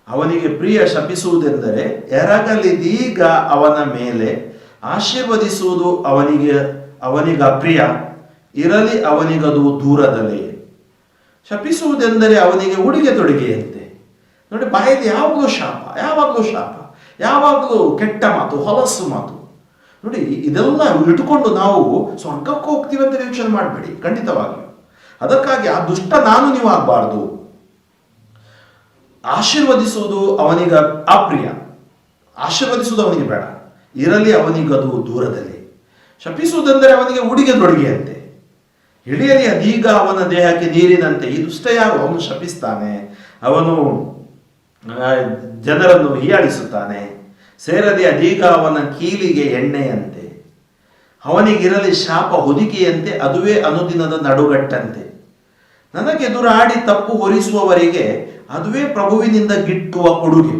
ಅವನಿಗೆ ಪ್ರಿಯ ಶಪಿಸುವುದೆಂದರೆ ಎರಗಲಿದೀಗ ಅವನ ಮೇಲೆ, ಆಶೀರ್ವದಿಸುವುದು ಅವನಿಗೆ ಅಪ್ರಿಯ, ಇರಲಿ ಅವನಿಗದು ದೂರದಲ್ಲೇ. ಶಪಿಸುವುದೆಂದರೆ ಅವನಿಗೆ ಉಡುಗೆ ತೊಡುಗೆಯಂತೆ. ನೋಡಿ, ಬಾಯಲ್ಲಿ ಯಾವಾಗಲೂ ಶಾಪ, ಯಾವಾಗಲೂ ಕೆಟ್ಟ ಮಾತು, ಹೊಲಸು ಮಾತು. ನೋಡಿ, ಇದೆಲ್ಲ ಇಟ್ಟುಕೊಂಡು ನಾವು ಸ್ವರ್ಗಕ್ಕೆ ಹೋಗ್ತೀವಿ ಅಂತ ಯೋಚನೆ ಮಾಡಬೇಡಿ, ಖಂಡಿತವಾಗಿಯೂ. ಅದಕ್ಕಾಗಿ ಆ ದುಷ್ಟ ನಾನು ನೀವು ಆಗಬಾರ್ದು. ಆಶೀರ್ವದಿಸುವುದು ಅವನಿಗೆ ಅಪ್ರಿಯ, ಆಶೀರ್ವದಿಸುವುದು ಅವನಿಗೆ ಬೇಡ, ಇರಲಿ ಅವನಿಗದು ದೂರದಲ್ಲಿ. ಶಪಿಸುವುದೆಂದರೆ ಅವನಿಗೆ ಉಡುಗೆ ತೊಡುಗೆಯಂತೆ, ಹಿಡಿಯಲಿ ಅದೀಗ ಅವನ ದೇಹಕ್ಕೆ ನೀರಿನಂತೆ. ಈ ದುಷ್ಟ ಯಾರು? ಅವನು ಶಪಿಸ್ತಾನೆ, ಅವನು ಜನರನ್ನು ಹೀಯಾಡಿಸುತ್ತಾನೆ. ಸೇರದೆ ಅದೀಗ ಅವನ ಕೀಲಿಗೆ ಎಣ್ಣೆಯಂತೆ, ಅವನಿಗಿರಲಿ ಶಾಪ ಹೊದಿಕೆಯಂತೆ, ಅದುವೇ ಅನುದಿನದ ನಡುಗಟ್ಟಂತೆ. ನನಗೆದುರಾಡಿ ತಪ್ಪು ಹೊರಿಸುವವರಿಗೆ ಅದುವೇ ಪ್ರಭುವಿನಿಂದ ಗಿಟ್ಟುವ ಕೊಡುಗೆ.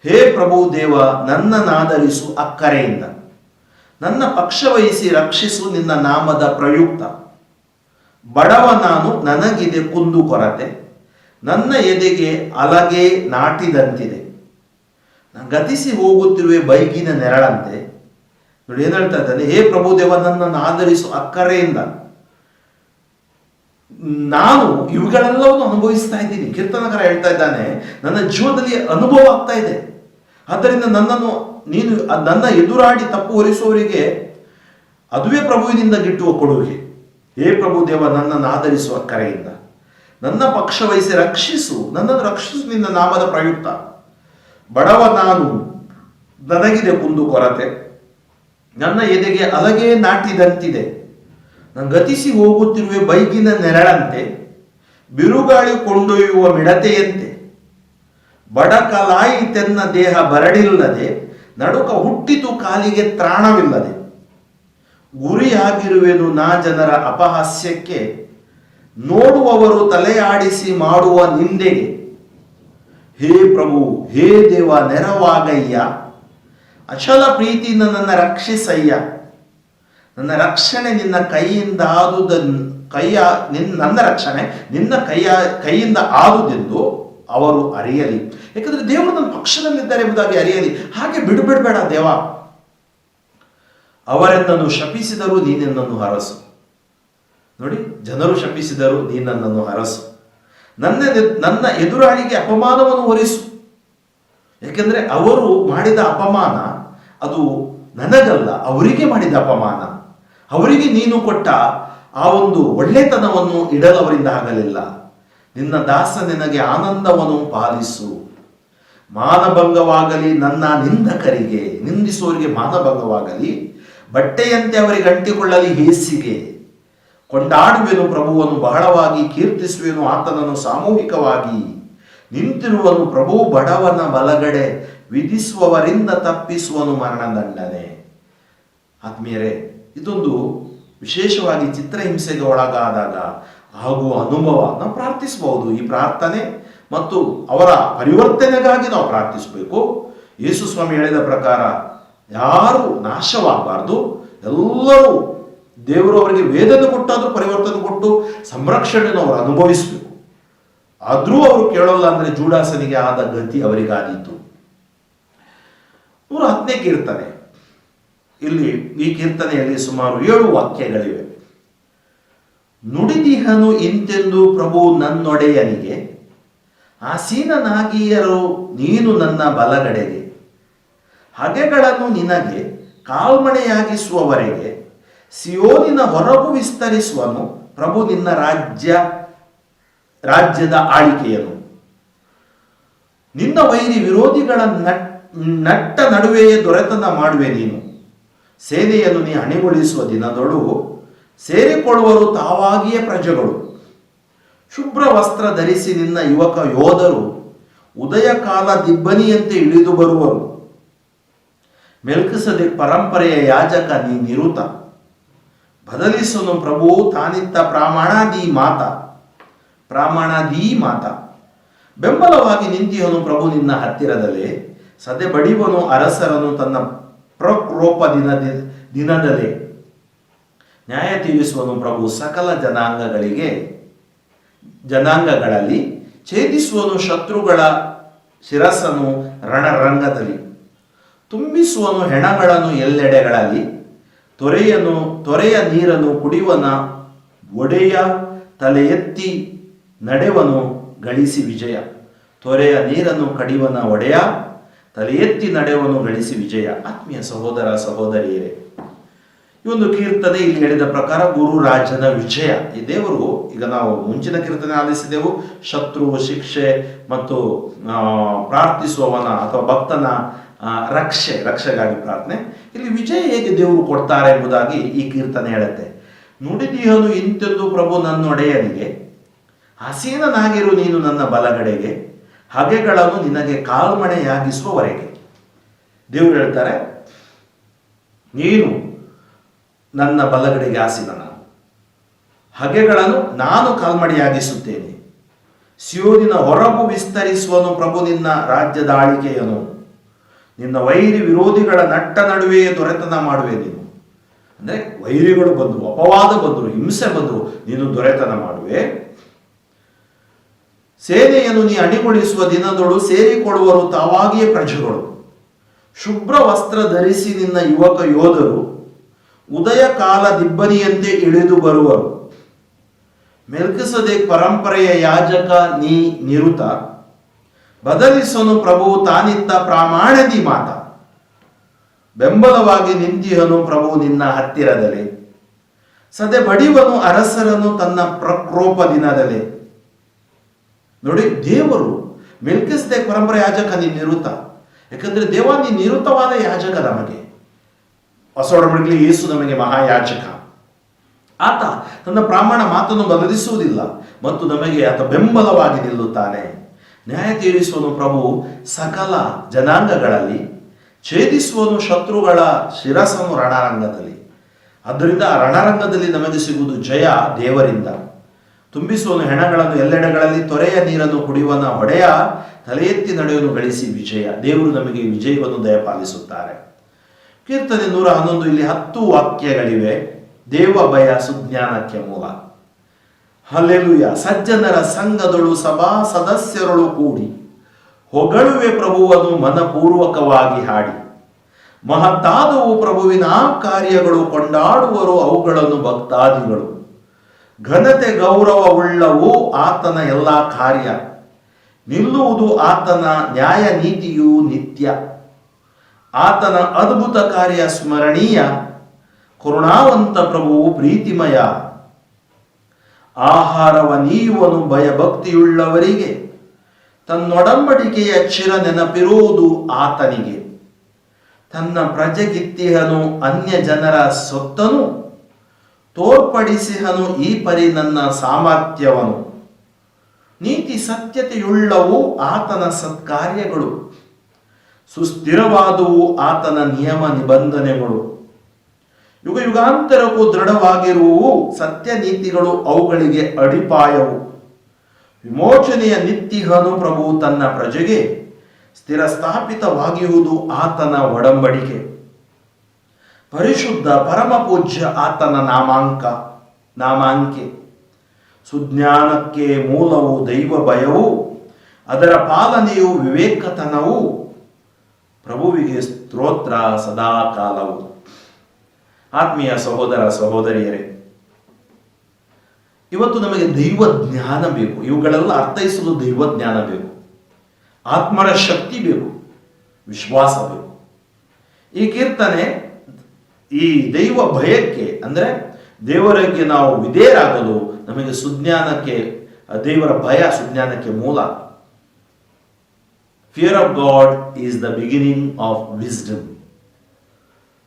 ಹೇ ಪ್ರಭು ದೇವ, ನನ್ನನ್ನಾದರಿಸು ಅಕ್ಕರೆಯಿಂದ, ನನ್ನ ಪಕ್ಷವಹಿಸಿ ರಕ್ಷಿಸು ನಿನ್ನ ನಾಮದ ಪ್ರಯುಕ್ತ. ಬಡವ ನಾನು, ನನಗಿದೆ ಕುಂದು ಕೊರತೆ, ನನ್ನ ಎದೆಗೆ ಅಲಗೆ ನಾಟಿದಂತಿದೆ. ನಾನು ಗತಿಸಿ ಹೋಗುತ್ತಿರುವೆ ಬೈಕಿನ ನೆರಳಂತೆ. ನೋಡಿ ಏನ್ ಹೇಳ್ತಾ ಇದ್ದಾನೆ, ಹೇ ಪ್ರಭುದೇವ, ನನ್ನನ್ನು ಆಧರಿಸು ಅಕ್ಕರೆಯಿಂದ. ನಾನು ಇವುಗಳೆಲ್ಲವನ್ನು ಅನುಭವಿಸ್ತಾ ಇದ್ದೀನಿ. ಕೀರ್ತನಕಾರ ಹೇಳ್ತಾ ಇದ್ದಾನೆ, ನನ್ನ ಜೀವನದಲ್ಲಿ ಅನುಭವ ಆಗ್ತಾ ಇದೆ. ಆದ್ದರಿಂದ ನೀನು ನನ್ನ ಎದುರಾಡಿ ತಪ್ಪು ಹೊರಿಸುವವರಿಗೆ ಅದುವೇ ಪ್ರಭುವಿನಿಂದ ಗಿಟ್ಟುವ ಕೊಡುಗೆ. ಹೇ ಪ್ರಭು ದೇವ, ನನ್ನನ್ನು ಆಧರಿಸುವ ಕರೆಯಿಂದ, ನನ್ನ ಪಕ್ಷ ವಹಿಸಿ ರಕ್ಷಿಸು, ನನ್ನನ್ನು ರಕ್ಷಿಸು ನಿನ್ನ ನಾಮದ ಪ್ರಯುಕ್ತ. ಬಡವ ನಾನು, ನನಗಿದೆ ಕುಂದು ಕೊರತೆ, ನನ್ನ ಎದೆಗೆ ಅಲಗೆ ನಾಟಿದಂತಿದೆ. ನಾನು ಗತಿಸಿ ಹೋಗುತ್ತಿರುವೆ ಬೈಕಿನ ನೆರಳಂತೆ, ಬಿರುಗಾಳಿ ಕೊಂಡೊಯ್ಯುವ ಮಿಡತೆಯಂತೆ. ಬಡಕಲಾಯಿತೆನ್ನ ದೇಹ ಬರಡಿಲ್ಲದೆ, ನಡುಕ ಹುಟ್ಟಿತು ಕಾಲಿಗೆ ತ್ರಾಣವಿಲ್ಲದೆ. ಗುರಿಯಾಗಿರುವೆನು ನಾ ಜನರ ಅಪಹಾಸ್ಯಕ್ಕೆ, ನೋಡುವವರು ತಲೆಯಾಡಿಸಿ ಮಾಡುವ ನಿಂದೆಗೆ. ಹೇ ಪ್ರಭು, ಹೇ ದೇವ, ನೆರವಾಗಯ್ಯ. ಅಚಲ ಪ್ರೀತಿ ನನ್ನನ್ನು ರಕ್ಷಿಸಯ್ಯ. ನನ್ನ ರಕ್ಷಣೆ ನಿನ್ನ ಕೈಯಿಂದ ನನ್ನ ರಕ್ಷಣೆ ನಿನ್ನ ಕೈಯಿಂದ ಆದುದೆಂದು ಅವರು ಅರಿಯಲಿ. ಯಾಕಂದ್ರೆ ದೇವರು ನನ್ನ ಪಕ್ಷದಲ್ಲಿದ್ದಾರೆ ಎಂಬುದಾಗಿ ಅರಿಯಲಿ. ಹಾಗೆ ಬಿಡಬೇಡ ದೇವ. ಅವರೆನ್ನನ್ನು ಶಪಿಸಿದರು, ನೀನೆನ್ನನ್ನು ಹರಸು. ನೋಡಿ, ಜನರು ಶಪಿಸಿದರು, ನೀನನ್ನನ್ನು ಹರಸು. ನನ್ನ ಎದುರಾಳಿಗೆ ಅಪಮಾನವನ್ನು ಹೊರಿಸು. ಯಾಕೆಂದ್ರೆ ಅವರು ಮಾಡಿದ ಅಪಮಾನ ಅದು ನನಗಲ್ಲ, ಅವರಿಗೆ ಮಾಡಿದ ಅಪಮಾನ. ಅವರಿಗೆ ನೀನು ಕೊಟ್ಟ ಆ ಒಂದು ಒಳ್ಳೆತನವನ್ನು ಇಡಲು ಅವರಿಂದ ಆಗಲಿಲ್ಲ. ನಿನ್ನ ದಾಸ ನಿನಗೆ ಆನಂದವನ್ನು ಪಾಲಿಸು. ಮಾನಭಂಗವಾಗಲಿ ನನ್ನ ನಿಂದಕರಿಗೆ, ನಿಂದಿಸುವವರಿಗೆ ಮಾನಭಂಗವಾಗಲಿ, ಬಟ್ಟೆಯಂತೆ ಅವರಿಗೆ ಅಂಟಿಕೊಳ್ಳಲಿ ಹೇಸಿಗೆ. ಕೊಂಡಾಡುವೆನು ಪ್ರಭುವನ್ನು ಬಹಳವಾಗಿ, ಕೀರ್ತಿಸುವೆನು ಆತನನ್ನು ಸಾಮೂಹಿಕವಾಗಿ. ನಿಂತಿರುವನು ಪ್ರಭು ಬಡವನ ಬಲಗಡೆ, ವಿಧಿಸುವವರಿಂದ ತಪ್ಪಿಸುವನು ಮರಣದಂಡನೆ. ಆತ್ಮೀಯರೇ, ಇದೊಂದು ವಿಶೇಷವಾಗಿ ಚಿತ್ರಹಿಂಸೆಗೆ ಒಳಗಾದಾಗ ಆಗುವ ಅನುಭವ. ನಾವು ಪ್ರಾರ್ಥಿಸಬಹುದು. ಈ ಪ್ರಾರ್ಥನೆ ಮತ್ತು ಅವರ ಪರಿವರ್ತನೆಗಾಗಿ ನಾವು ಪ್ರಾರ್ಥಿಸಬೇಕು. ಯೇಸು ಸ್ವಾಮಿ ಹೇಳಿದ ಪ್ರಕಾರ ಯಾರು ನಾಶವಾಗಬಾರ್ದು, ಎಲ್ಲರೂ ದೇವರು ಅವರಿಗೆ ವೇದನೆ ಕೊಟ್ಟಾದರೂ ಪರಿವರ್ತನೆ ಕೊಟ್ಟು ಸಂರಕ್ಷಣೆಯನ್ನು ಅವರು ಅನುಭವಿಸಬೇಕು. ಆದರೂ ಅವರು ಕೇಳೋಲ್ಲ ಅಂದರೆ ಜೂಡಾಸನಿಗೆ ಆದ ಗತಿ ಅವರಿಗಾದೀತು. 110ನೇ ಕೀರ್ತನೆ. ಇಲ್ಲಿ ಈ ಕೀರ್ತನೆಯಲ್ಲಿ ಸುಮಾರು 7 ವಾಕ್ಯಗಳಿವೆ. ನುಡಿದಿಹನು ಇಂತೆಂದು ಪ್ರಭು ನನ್ನೊಡೆಯನಿಗೆ, ಆಸೀನನಾಗಿಯರು ನೀನು ನನ್ನ ಬಲಗಡೆಗೆ. ಹಗೆಗಳನ್ನು ನಿನಗೆ ಕಾಲ್ಮಣೆಯಾಗಿಸುವವರೆಗೆ ಸಿಯೋನಿನ ಹೊರಗು ವಿಸ್ತರಿಸುವನು ಪ್ರಭು ನಿನ್ನ ರಾಜ್ಯದ ಆಳಿಕೆಯನು. ನಿನ್ನ ವೈರಿ ವಿರೋಧಿಗಳ ನಟ್ಟ ನಡುವೆಯೇ ದೊರೆತನ ಮಾಡುವೆ ನೀನು. ಸೇನೆಯನ್ನು ನೀ ಹಣಿಗೊಳಿಸುವ ದಿನದೊಳು ಸೇರಿಕೊಳ್ಳುವರು ತಾವಾಗಿಯೇ ಪ್ರಜೆಗಳು. ಶುಭ್ರ ವಸ್ತ್ರ ಧರಿಸಿ ನಿನ್ನ ಯುವಕ ಯೋಧರು ಉದಯ ಕಾಲ ದಿಬ್ಬನಿಯಂತೆ ಇಳಿದು ಬರುವರು. ಮೆಲ್ಕಿಸೆದೆಕ್ ಪರಂಪರೆಯ ಯಾಜಕ ನೀ ನಿರುತ. ಬದಲಿಸನು ಪ್ರಭು ತಾನಿತ್ತ ಪ್ರಾಮಾಣಾದಿ ಮಾತ. ಬೆಂಬಲವಾಗಿ ನಿಂತಿಯನು ಪ್ರಭು ನಿನ್ನ ಹತ್ತಿರದಲ್ಲೇ. ಸದೆ ಬಡಿವನು ಅರಸರನು ತನ್ನ ಪ್ರಕ್ರೋಪ ದಿನದಲ್ಲೇ. ನ್ಯಾಯ ತೀರಿಸುವನು ಪ್ರಭು ಸಕಲ ಜನಾಂಗಗಳಲ್ಲಿ. ಛೇದಿಸುವನು ಶತ್ರುಗಳ ಶಿರಸ್ಸನ್ನು ರಣರಂಗದಲ್ಲಿ. ತುಂಬಿಸುವನು ಹೆಣಗಳನ್ನು ಎಲ್ಲೆಡೆಗಳಲ್ಲಿ. ತೊರೆಯ ನೀರನ್ನು ಕುಡಿಯುವನ ಒಡೆಯ ತಲೆ ಎತ್ತಿ ನಡೆವನು ಗಳಿಸಿ ವಿಜಯ. ತೊರೆಯ ನೀರನ್ನು ಕಡಿವನ ಒಡೆಯ ತಲೆ ಎತ್ತಿ ನಡೆವನು ಗಳಿಸಿ ವಿಜಯ. ಆತ್ಮೀಯ ಸಹೋದರ ಸಹೋದರಿಯರೇ, ಈ ಒಂದು ಕೀರ್ತನೆ ಇಲ್ಲಿ ಹೇಳಿದ ಪ್ರಕಾರ ಗುರು ರಾಜನ ವಿಜಯ. ಈ ದೇವರು, ಈಗ ನಾವು ಮುಂಚಿನ ಕೀರ್ತನೆ ಆಲಿಸಿದೆವು, ಶಿಕ್ಷೆ ಮತ್ತು ಪ್ರಾರ್ಥಿಸುವವನ ಅಥವಾ ಭಕ್ತನ ರಕ್ಷೆಗಾಗಿ ಪ್ರಾರ್ಥನೆ. ಇಲ್ಲಿ ವಿಜಯ ಹೇಗೆ ದೇವರು ಕೊಡ್ತಾರೆ ಎಂಬುದಾಗಿ ಈ ಕೀರ್ತನೆ ಹೇಳುತ್ತೆ. ನುಡಿದಿಹನು ಇಂತೆಂದು ಪ್ರಭು ನನ್ನೊಡೆಯನಿಗೆ, ಆಸೀನನಾಗಿರು ನೀನು ನನ್ನ ಬಲಗಡೆಗೆ, ಹಗೆಗಳನ್ನು ನಿನಗೆ ಕಾಲ್ಮಣೆಯಾಗಿಸುವವರೆಗೆ. ದೇವರು ಹೇಳ್ತಾರೆ, ನೀನು ನನ್ನ ಬಲಗಡೆಗೆ ಆಸೀನ, ಹಗೆಗಳನ್ನು ನಾನು ಕಾಲ್ಮಣೆಯಾಗಿಸುತ್ತೇನೆ. ಸಿಯೋನಿನ ಹೊರಗು ವಿಸ್ತರಿಸುವನು ಪ್ರಭು ನಿನ್ನ ರಾಜ್ಯದ ಆಳಿಕೆಯನು. ನಿನ್ನ ವೈರಿ ವಿರೋಧಿಗಳ ನಟ್ಟ ನಡುವೆಯೇ ದೊರೆತನ ಮಾಡುವೆ ನೀನು. ಅಂದರೆ ವೈರಿಗಳು ಬಂದರು, ಅಪವಾದ ಬಂದರು, ಹಿಂಸೆ ಬಂದರು, ನೀನು ದೊರೆತನ ಮಾಡುವೆ. ಸೇನೆಯನ್ನು ನೀ ಅಣಿಗೊಳಿಸುವ ದಿನದೊಳು ಸೇರಿಕೊಳ್ಳುವರು ತಾವಾಗಿಯೇ ಪ್ರಜೆಗಳು. ಶುಭ್ರ ವಸ್ತ್ರ ಧರಿಸಿ ನಿನ್ನ ಯುವಕ ಯೋಧರು ಉದಯ ಕಾಲ ದಿಬ್ಬನಿಯಂತೆ ಇಳಿದು ಬರುವರು. ಮೆಲ್ಕಿಸೆದೆಕ್ ಪರಂಪರೆಯ ಯಾಜಕ ನೀ ನಿರುತ. ಬದಲಿಸನು ಪ್ರಭು ತಾನಿತ್ತ ಪ್ರಾಮಾಣದಿ ಮಾತ. ಬೆಂಬಲವಾಗಿ ನಿಂತಿಹನು ಪ್ರಭು ನಿನ್ನ ಹತ್ತಿರದಲ್ಲೇ. ಸದೆ ಬಡಿವನು ಅರಸರನು ತನ್ನ ಪ್ರಕ್ರೋಪ ದಿನದಲ್ಲೇ. ನೋಡಿ, ದೇವರು ಮೆಲ್ಕಿಸೆದೆಕ್ ಪರಂಪರೆ ಯಾಜಕ ನೀ ನಿರುತ. ಯಾಕಂದ್ರೆ ದೇವ ನೀ ನಿರುತವಾದ ಯಾಜಕ. ನಮಗೆ ಹೊಸ ಒಡಂಬಡಿಕೆಯಲ್ಲಿ ಯೇಸು ನಮಗೆ ಮಹಾಯಾಜಕ. ಆತ ತನ್ನ ಪ್ರಾಮಾಣ ಮಾತನ್ನು ಬದಲಿಸುವುದಿಲ್ಲ ಮತ್ತು ನಮಗೆ ಆತ ಬೆಂಬಲವಾಗಿ ನಿಲ್ಲುತ್ತಾನೆ. ನ್ಯಾಯ ತೀರಿಸುವನು ಪ್ರಭು ಸಕಲ ಜನಾಂಗಗಳಲ್ಲಿ. ಛೇದಿಸುವನು ಶತ್ರುಗಳ ಶಿರಸನ್ನು ರಣರಂಗದಲ್ಲಿ. ಆದ್ದರಿಂದ ಆ ರಣರಂಗದಲ್ಲಿ ನಮಗೆ ಸಿಗುವುದು ಜಯ ದೇವರಿಂದ. ತುಂಬಿಸುವನು ಹೆಣಗಳನ್ನು ಎಲ್ಲೆಡೆಗಳಲ್ಲಿ. ತೊರೆಯ ನೀರನ್ನು ಕುಡಿಯುವನ ಒಡೆಯ ತಲೆ ಎತ್ತಿ ನಡೆಯುವನು ಗಳಿಸಿ ವಿಜಯ. ದೇವರು ನಮಗೆ ವಿಜಯವನ್ನು ದಯಪಾಲಿಸುತ್ತಾರೆ. ಕೀರ್ತನೆ 111 ಇಲ್ಲಿ 10 ವಾಕ್ಯಗಳಿವೆ. ದೇವ ಭಯ ಸುಜ್ಞಾನಕ್ಕೆ ಮೂಲ. ಹಲ್ಲೆಲೂಯ. ಸಜ್ಜನರ ಸಂಘದಳು ಸಭಾ ಸದಸ್ಯರಳು ಕೂಡಿ ಹೊಗಳುವೆ ಪ್ರಭುವನ್ನು ಮನಪೂರ್ವಕವಾಗಿ ಹಾಡಿ. ಮಹತ್ತಾದವು ಪ್ರಭುವಿನ ಕಾರ್ಯಗಳು, ಕೊಂಡಾಡುವರು ಅವುಗಳನ್ನು ಭಕ್ತಾದಿಗಳು. ಘನತೆ ಗೌರವವುಳ್ಳವು ಆತನ ಎಲ್ಲ ಕಾರ್ಯ, ನಿಲ್ಲುವುದು ಆತನ ನ್ಯಾಯ ನೀತಿಯು ನಿತ್ಯ. ಆತನ ಅದ್ಭುತ ಕಾರ್ಯ ಸ್ಮರಣೀಯ, ಕರುಣಾವಂತ ಪ್ರಭುವು ಪ್ರೀತಿಮಯ. ಆಹಾರವ ನೀಯುವನು ಭಯಭಕ್ತಿಯುಳ್ಳವರಿಗೆ, ತನ್ನೊಡಂಬಡಿಕೆಯ ಚಿರ ನೆನಪಿರುವುದು ಆತನಿಗೆ. ತನ್ನ ಪ್ರಜೆಗಿತ್ತಿಹನು ಅನ್ಯ ಜನರ ಸೊತ್ತನು, ತೋರ್ಪಡಿಸಿಹನು ಈ ಪರಿ ನನ್ನ ಸಾಮರ್ಥ್ಯವನು. ನೀತಿ ಸತ್ಯತೆಯುಳ್ಳವು ಆತನ ಸತ್ಕಾರ್ಯಗಳು, ಸುಸ್ಥಿರವಾದವು ಆತನ ನಿಯಮ ನಿಬಂಧನೆಗಳು. ಯುಗ ಯುಗಾಂತರಕ್ಕೂ ದೃಢವಾಗಿರುವವು ಸತ್ಯ ನೀತಿಗಳು, ಅವುಗಳಿಗೆ ಅಡಿಪಾಯವು. ವಿಮೋಚನೆಯ ನಿತ್ತಿಹನು ಪ್ರಭು ತನ್ನ ಪ್ರಜೆಗೆ, ಸ್ಥಿರ ಸ್ಥಾಪಿತವಾಗಿರುವುದು ಆತನ ಒಡಂಬಡಿಕೆ. ಪರಿಶುದ್ಧ ಪರಮ ಪೂಜ್ಯ ಆತನ ನಾಮಾಂಕೆ. ಸುಜ್ಞಾನಕ್ಕೆ ಮೂಲವು ದೈವ ಭಯವು, ಅದರ ಪಾಲನೆಯು ವಿವೇಕತನವು. ಪ್ರಭುವಿಗೆ ಸ್ತೋತ್ರ ಸದಾಕಾಲವು. ಆತ್ಮೀಯ ಸಹೋದರ ಸಹೋದರಿಯರೇ, ಇವತ್ತು ನಮಗೆ ದೈವ ಜ್ಞಾನ ಬೇಕು. ಇವುಗಳೆಲ್ಲ ಅರ್ಥೈಸಲು ದೈವ ಜ್ಞಾನ ಬೇಕು, ಆತ್ಮರ ಶಕ್ತಿ ಬೇಕು, ವಿಶ್ವಾಸ ಬೇಕು. ಈ ಕೀರ್ತನೆ ಈ ದೈವ ಭಯಕ್ಕೆ, ಅಂದರೆ ದೇವರಿಗೆ ನಾವು ವಿಧೇಯರಾಗಲು ನಮಗೆ ಸುಜ್ಞಾನಕ್ಕೆ, ದೇವರ ಭಯ ಸುಜ್ಞಾನಕ್ಕೆ ಮೂಲ. Fear of god is the beginning of wisdom.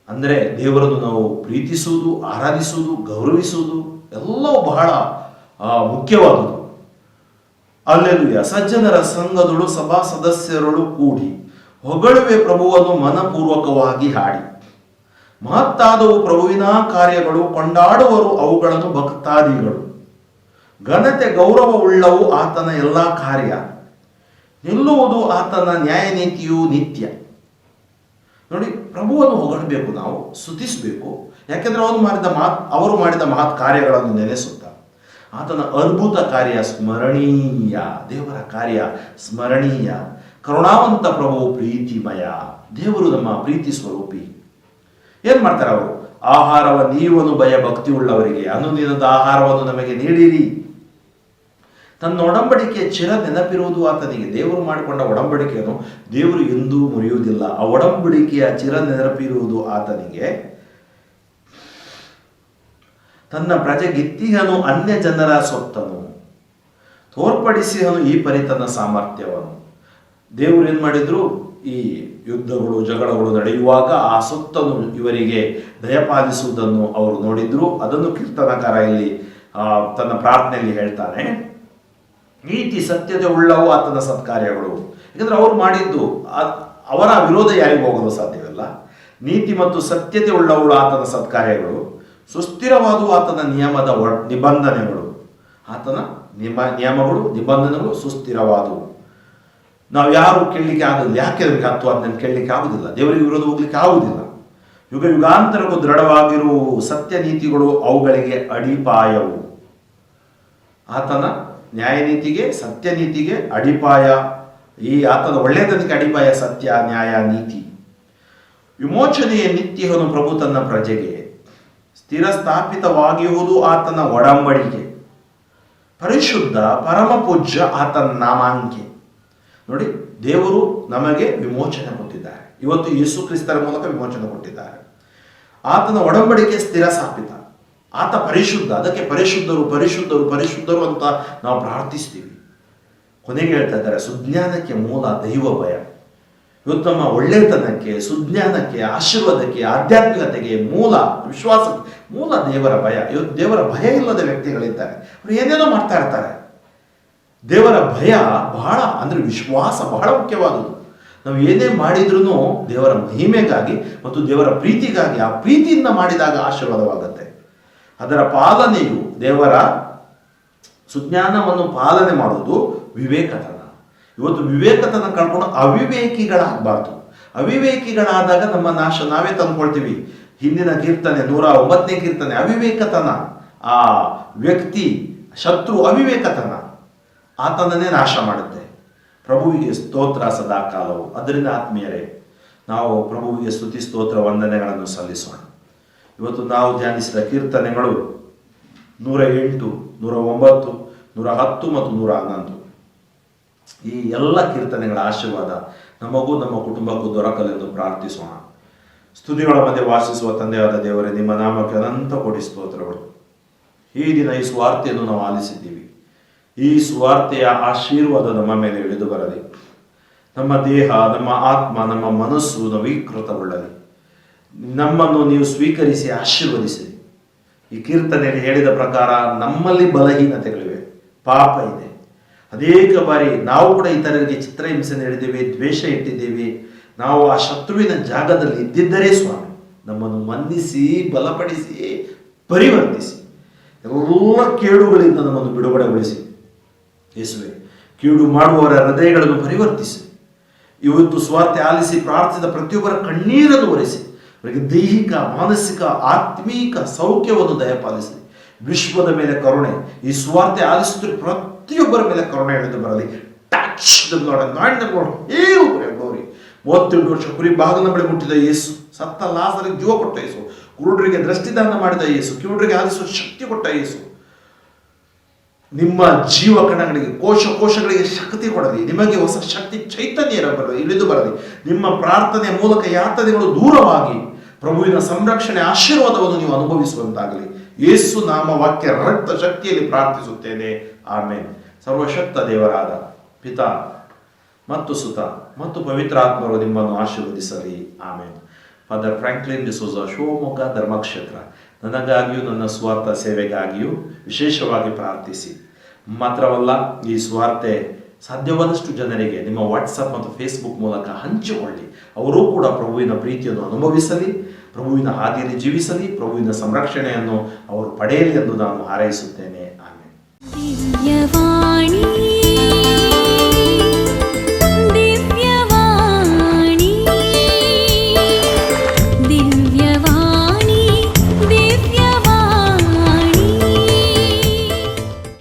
ಅಂದರೆ ದೇವರನ್ನು ನಾವು ಪ್ರೀತಿಸುವುದು, ಆರಾಧಿಸುವುದು, ಗೌರವಿಸುವುದು ಎಲ್ಲವೂ ಬಹಳ ಮುಖ್ಯವಾದುದು. ಅಲ್ಲೆಲೂಯ. ಸಜ್ಜನರ ಸಂಘದಳು ಸಭಾ ಸದಸ್ಯರಳು ಕೂಡಿ ಹೊಗಳುವೆ ಪ್ರಭುವನ್ನು ಮನಪೂರ್ವಕವಾಗಿ ಹಾಡಿ. ಮಹತ್ತಾದವು ಪ್ರಭುವಿನ ಕಾರ್ಯಗಳು, ಕೊಂಡಾಡುವರು ಅವುಗಳನ್ನು ಭಕ್ತಾದಿಗಳು. ಘನತೆ ಗೌರವವುಳ್ಳವು ಆತನ ಎಲ್ಲ ಕಾರ್ಯ, ನಿಲ್ಲುವುದು ಆತನ ನ್ಯಾಯ ನೀತಿಯು ನಿತ್ಯ. ನೋಡಿ, ಪ್ರಭುವನ್ನು ಹೊಗಳಬೇಕು, ನಾವು ಸ್ತುತಿಸಬೇಕು. ಯಾಕೆಂದ್ರೆ ಅವರು ಮಾಡಿದ ಮಹತ್ ಕಾರ್ಯಗಳನ್ನು ನೆನೆಸುತ್ತಾ, ಆತನ ಅದ್ಭುತ ಕಾರ್ಯ ಸ್ಮರಣೀಯ, ದೇವರ ಕಾರ್ಯ ಸ್ಮರಣೀಯ. ಕರುಣಾವಂತ ಪ್ರಭು ಪ್ರೀತಿಮಯ, ದೇವರು ನಮ್ಮ ಪ್ರೀತಿ ಸ್ವರೂಪಿ. ಏನ್ ಮಾಡ್ತಾರೆ ಅವರು? ಆಹಾರವ ನೀವನು ಭಯ ಭಕ್ತಿ ಉಳ್ಳವರಿಗೆ ಅನುದಿನದ ಆಹಾರವನ್ನು ನಮಗೆ ನೀಡಿರಿ. ತನ್ನ ಒಡಂಬಡಿಕೆ ಚಿರ ನೆನಪಿರುವುದು ಆತನಿಗೆ. ದೇವರು ಮಾಡಿಕೊಂಡ ಒಡಂಬಡಿಕೆಯನ್ನು ದೇವರು ಎಂದೂ ಮುರಿಯುವುದಿಲ್ಲ. ಆ ಒಡಂಬಡಿಕೆಯ ಚಿರ ನೆನಪಿರುವುದು ಆತನಿಗೆ. ತನ್ನ ಪ್ರಜೆಗಿತ್ತಿಹನು ಅನ್ಯ ಜನರ ಸೊತ್ತನು, ತೋರ್ಪಡಿಸಿಹನು ಈ ಪರಿ ತನ್ನ ಸಾಮರ್ಥ್ಯವನ್ನು. ದೇವರು ಏನ್ ಮಾಡಿದ್ರು? ಈ ಯುದ್ಧಗಳು ಜಗಳಗಳು ನಡೆಯುವಾಗ ಆ ಸೊತ್ತನ್ನು ಇವರಿಗೆ ದಯಪಾಲಿಸುವುದನ್ನು ಅವರು ನೋಡಿದ್ರು. ಅದನ್ನು ಕೀರ್ತನಕಾರ ಇಲ್ಲಿ ತನ್ನ ಪ್ರಾರ್ಥನೆಯಲ್ಲಿ ಹೇಳ್ತಾನೆ. ನೀತಿ ಸತ್ಯತೆ ಉಳ್ಳವು ಆತನ ಸತ್ಕಾರ್ಯಗಳು. ಯಾಕಂದ್ರೆ ಅವ್ರು ಮಾಡಿದ್ದು, ಅವರ ವಿರೋಧ ಯಾರಿಗೂ ಹೋಗಲು ಸಾಧ್ಯವಿಲ್ಲ. ನೀತಿ ಮತ್ತು ಸತ್ಯತೆ ಉಳ್ಳವಳು ಆತನ ಸತ್ಕಾರ್ಯಗಳು, ಸುಸ್ಥಿರವಾದವು ಆತನ ನಿಯಮದ ನಿಬಂಧನೆಗಳು. ಆತನ ನಿಯಮಗಳು ನಿಬಂಧನೆಗಳು ಸುಸ್ಥಿರವಾದವು. ನಾವು ಯಾರು ಕೇಳಲಿಕ್ಕೆ ಆಗೋದಿಲ್ಲ. ಯಾಕೆ ನಮಗೆ 10 ಆಜ್ಞೆ ಕೇಳಲಿಕ್ಕೆ ಆಗುದಿಲ್ಲ? ದೇವರಿಗೆ ವಿರೋಧ ಹೋಗ್ಲಿಕ್ಕೆ ಆಗುದಿಲ್ಲ. ಯುಗ ಯುಗಾಂತರಕ್ಕೂ ದೃಢವಾಗಿರುವ ಸತ್ಯ ನೀತಿಗಳು, ಅವುಗಳಿಗೆ ಅಡಿಪಾಯವು. ಆತನ ನ್ಯಾಯ ನೀತಿಗೆ, ಸತ್ಯ ನೀತಿಗೆ ಅಡಿಪಾಯ. ಈ ಆತನ ಒಳ್ಳೆಯದಕ್ಕೆ ಅಡಿಪಾಯ ಸತ್ಯ, ನ್ಯಾಯ, ನೀತಿ. ವಿಮೋಚನೆಯ ನಿತ್ಯಹನು ಪ್ರಭು ತನ್ನ ಪ್ರಜೆಗೆ, ಸ್ಥಿರ ಸ್ಥಾಪಿತವಾಗಿರುವುದು ಆತನ ಒಡಂಬಡಿಕೆ. ಪರಿಶುದ್ಧ ಪರಮ ಪೂಜ್ಯ ಆತನ ನಾಮಾಂಕೆ. ನೋಡಿ, ದೇವರು ನಮಗೆ ವಿಮೋಚನೆ ಕೊಟ್ಟಿದ್ದಾರೆ. ಇವತ್ತು ಯೇಸು ಕ್ರಿಸ್ತರ ಮೂಲಕ ವಿಮೋಚನೆ ಕೊಟ್ಟಿದ್ದಾರೆ. ಆತನ ಒಡಂಬಡಿಕೆ ಸ್ಥಿರ ಸ್ಥಾಪಿತ. ಆತ ಪರಿಶುದ್ಧ. ಅದಕ್ಕೆ ಪರಿಶುದ್ಧರು ಪರಿಶುದ್ಧರು ಪರಿಶುದ್ಧರು ಅಂತ ನಾವು ಪ್ರಾರ್ಥಿಸ್ತೀವಿ. ಕೊನೆಗೆ ಹೇಳ್ತಾ ಇದ್ದಾರೆ, ಸುಜ್ಞಾನಕ್ಕೆ ಮೂಲ ದೈವ ಭಯ. ಇವತ್ತು ನಮ್ಮ ಒಳ್ಳೆತನಕ್ಕೆ, ಸುಜ್ಞಾನಕ್ಕೆ, ಆಶೀರ್ವಾದಕ್ಕೆ, ಆಧ್ಯಾತ್ಮಿಕತೆಗೆ ಮೂಲ, ವಿಶ್ವಾಸಕ್ಕೆ ಮೂಲ ದೇವರ ಭಯ. ಇವತ್ತು ದೇವರ ಭಯ ಇಲ್ಲದ ವ್ಯಕ್ತಿಗಳಿದ್ದಾರೆ. ಅವರು ಏನೇನೋ ಮಾಡ್ತಾ ಇರ್ತಾರೆ. ದೇವರ ಭಯ ಬಹಳ, ಅಂದರೆ ವಿಶ್ವಾಸ ಬಹಳ ಮುಖ್ಯವಾದುದು. ನಾವು ಏನೇ ಮಾಡಿದ್ರೂ ದೇವರ ಮಹಿಮೆಗಾಗಿ ಮತ್ತು ದೇವರ ಪ್ರೀತಿಗಾಗಿ, ಆ ಪ್ರೀತಿಯಿಂದ ಮಾಡಿದಾಗ ಆಶೀರ್ವಾದವಾಗುತ್ತೆ. ಅದರ ಪಾಲನೆಯು, ದೇವರ ಸುಜ್ಞಾನವನ್ನು ಪಾಲನೆ ಮಾಡುವುದು ವಿವೇಕತನ. ಇವತ್ತು ವಿವೇಕತನ ಕಳ್ಕೊಂಡು ಅವಿವೇಕಿಗಳಾಗಬಾರ್ದು. ಅವಿವೇಕಿಗಳಾದಾಗ ನಮ್ಮ ನಾಶ ನಾವೇ ತಂದ್ಕೊಳ್ತೀವಿ. ಹಿಂದಿನ ಕೀರ್ತನೆ 109ನೇ ಕೀರ್ತನೆ, ಅವಿವೇಕತನ. ಆ ವ್ಯಕ್ತಿ ಶತ್ರು ಅವಿವೇಕತನ ಆತನನ್ನೇ ನಾಶ ಮಾಡುತ್ತೆ. ಪ್ರಭುವಿಗೆ ಸ್ತೋತ್ರ ಸದಾಕಾಲವು. ಅದರಿಂದ ಆತ್ಮೀಯರೇ, ನಾವು ಪ್ರಭುವಿಗೆ ಸ್ತುತಿ ಸ್ತೋತ್ರ ವಂದನೆಗಳನ್ನು ಸಲ್ಲಿಸೋಣ. ಇವತ್ತು ನಾವು ಧ್ಯಾನಿಸಿದ ಕೀರ್ತನೆಗಳು 108, 109, 110 ಮತ್ತು 111. ಈ ಎಲ್ಲ ಕೀರ್ತನೆಗಳ ಆಶೀರ್ವಾದ ನಮಗೂ ನಮ್ಮ ಕುಟುಂಬಕ್ಕೂ ದೊರಕಲೆಂದು ಪ್ರಾರ್ಥಿಸೋಣ. ಸ್ತುತಿಗಳ ಮಧ್ಯೆ ವಾಸಿಸುವ ತಂದೆಯಾದ ದೇವರೇ, ನಿಮ್ಮ ನಾಮಕ್ಕೆ ಅನಂತ ಕೋಟಿ ಸ್ತೋತ್ರಗಳು. ಈ ದಿನ ಈ ಸುವಾರ್ತೆಯನ್ನು ನಾವು ಆಲಿಸಿದ್ದೀವಿ. ಈ ಸುವಾರ್ತೆಯ ಆಶೀರ್ವಾದ ನಮ್ಮ ಮೇಲೆ ಇಳಿದು ಬರಲಿ. ನಮ್ಮ ದೇಹ, ನಮ್ಮ ಆತ್ಮ, ನಮ್ಮ ಮನಸ್ಸು ನವೀಕೃತಗೊಳ್ಳಲಿ. ನಮ್ಮನ್ನು ನೀವು ಸ್ವೀಕರಿಸಿ ಆಶೀರ್ವದಿಸಿ. ಈ ಕೀರ್ತನೆಯಲ್ಲಿ ಹೇಳಿದ ಪ್ರಕಾರ ನಮ್ಮಲ್ಲಿ ಬಲಹೀನತೆಗಳಿವೆ, ಪಾಪ ಇದೆ. ಅನೇಕ ಬಾರಿ ನಾವು ಕೂಡ ಇತರರಿಗೆ ಚಿತ್ರಹಿಂಸೆ ನೀಡಿದ್ದೇವೆ, ದ್ವೇಷ ಇಟ್ಟಿದ್ದೇವೆ. ನಾವು ಆ ಶತ್ರುವಿನ ಜಾಗದಲ್ಲಿ ಇದ್ದಿದ್ದರೆ ಸ್ವಾಮಿ, ನಮ್ಮನ್ನು ಮನ್ನಿಸಿ, ಬಲಪಡಿಸಿ, ಪರಿವರ್ತಿಸಿ, ಎಲ್ಲ ಕೇಡುಗಳಿಂದ ನಮ್ಮನ್ನು ಬಿಡುಗಡೆಗೊಳಿಸಿ. ಯೇಸುವೆ, ಕೀಡು ಮಾಡುವವರ ಹೃದಯಗಳನ್ನು ಪರಿವರ್ತಿಸಿ. ಇವತ್ತು ಸ್ವಾರ್ಥ ಆಲಿಸಿ ಪ್ರಾರ್ಥಿಸಿದ ಪ್ರತಿಯೊಬ್ಬರ ಕಣ್ಣೀರನ್ನು ಒರೆಸಿ, ಅವರಿಗೆ ದೈಹಿಕ, ಮಾನಸಿಕ, ಆತ್ಮೀಕ ಸೌಖ್ಯವನ್ನು ದಯಪಾಲಿಸಿ. ವಿಶ್ವದ ಮೇಲೆ ಕರುಣೆ, ಈ ಸ್ವಾರ್ಥ ಆಲಿಸುತ್ತಿರುವ ಪ್ರತಿಯೊಬ್ಬರ ಮೇಲೆ ಕರುಣೆ ಎಳೆದು ಬರಲಿ. Touch them Lord, anoint them Lord, heal them glory. 38 ವರ್ಷ ಕುರಿ ಬಾಗಿಲ ಬಳಿ ಮುಟ್ಟಿದ ಯೇಸು, ಸತ್ತ ಲಾಜರನಿಗೆ ಜೀವ ಕೊಟ್ಟ ಯೇಸು, ಕುರುಡರಿಗೆ ದೃಷ್ಟಿದಾನ ಮಾಡಿದ ಯೇಸು, ಕಿವುಡರಿಗೆ ಆಲಿಸುವ ಶಕ್ತಿ ಕೊಟ್ಟ ಯೇಸು. ನಿಮ್ಮ ಜೀವ ಕಣಗಳಿಗೆ, ಕೋಶಗಳಿಗೆ ಶಕ್ತಿ ಕೊಡಲಿ. ನಿಮಗೆ ಹೊಸ ಶಕ್ತಿ, ಚೈತನ್ಯ ಬರಲಿ, ಇಳಿದು ಬರಲಿ. ನಿಮ್ಮ ಪ್ರಾರ್ಥನೆಯ ಮೂಲಕ ಯಾತನೆಗಳು ದೂರವಾಗಿ ಪ್ರಭುವಿನ ಸಂರಕ್ಷಣೆ, ಆಶೀರ್ವಾದವನ್ನು ನೀವು ಅನುಭವಿಸುವಂತಾಗಲಿ. ಯೇಸು ನಾಮ ವಾಕ್ಯ ರಕ್ತ ಶಕ್ತಿಯಲ್ಲಿ ಪ್ರಾರ್ಥಿಸುತ್ತೇನೆ, ಆಮೇನ್. ಸರ್ವಶಕ್ತ ದೇವರಾದ ಪಿತಾ ಮತ್ತು ಸುತ ಮತ್ತು ಪವಿತ್ರಾತ್ಮರು ನಿಮ್ಮನ್ನು ಆಶೀರ್ವದಿಸಲಿ, ಆಮೇನ್. ಫಾದರ್ ಫ್ರಾಂಕ್ಲಿನ್ ಡಿಸೋಜ, ಶಿವಮೊಗ್ಗ ಧರ್ಮಕ್ಷೇತ್ರ, ನನಗಾಗಿಯೂ ನನ್ನ ಸ್ವಾರ್ಥ ಸೇವೆಗಾಗಿಯೂ ವಿಶೇಷವಾಗಿ ಪ್ರಾರ್ಥಿಸಿ. ಮಾತ್ರವಲ್ಲ, ಈ ಸ್ವಾರ್ತೆ ಸಾಧ್ಯವಾದಷ್ಟು ಜನರಿಗೆ ನಿಮ್ಮ ವಾಟ್ಸಪ್ ಮತ್ತು ಫೇಸ್ಬುಕ್ ಮೂಲಕ ಹಂಚಿಕೊಳ್ಳಿ. ಅವರೂ ಕೂಡ ಪ್ರಭುವಿನ ಪ್ರೀತಿಯನ್ನು ಅನುಭವಿಸಲಿ, ಪ್ರಭುವಿನ ಹಾದಿಯಲ್ಲಿ ಜೀವಿಸಲಿ, ಪ್ರಭುವಿನ ಸಂರಕ್ಷಣೆಯನ್ನು ಅವರು ಪಡೆಯಲಿ ಎಂದು ನಾನು ಹಾರೈಸುತ್ತೇನೆ, ಆಮೇನ್.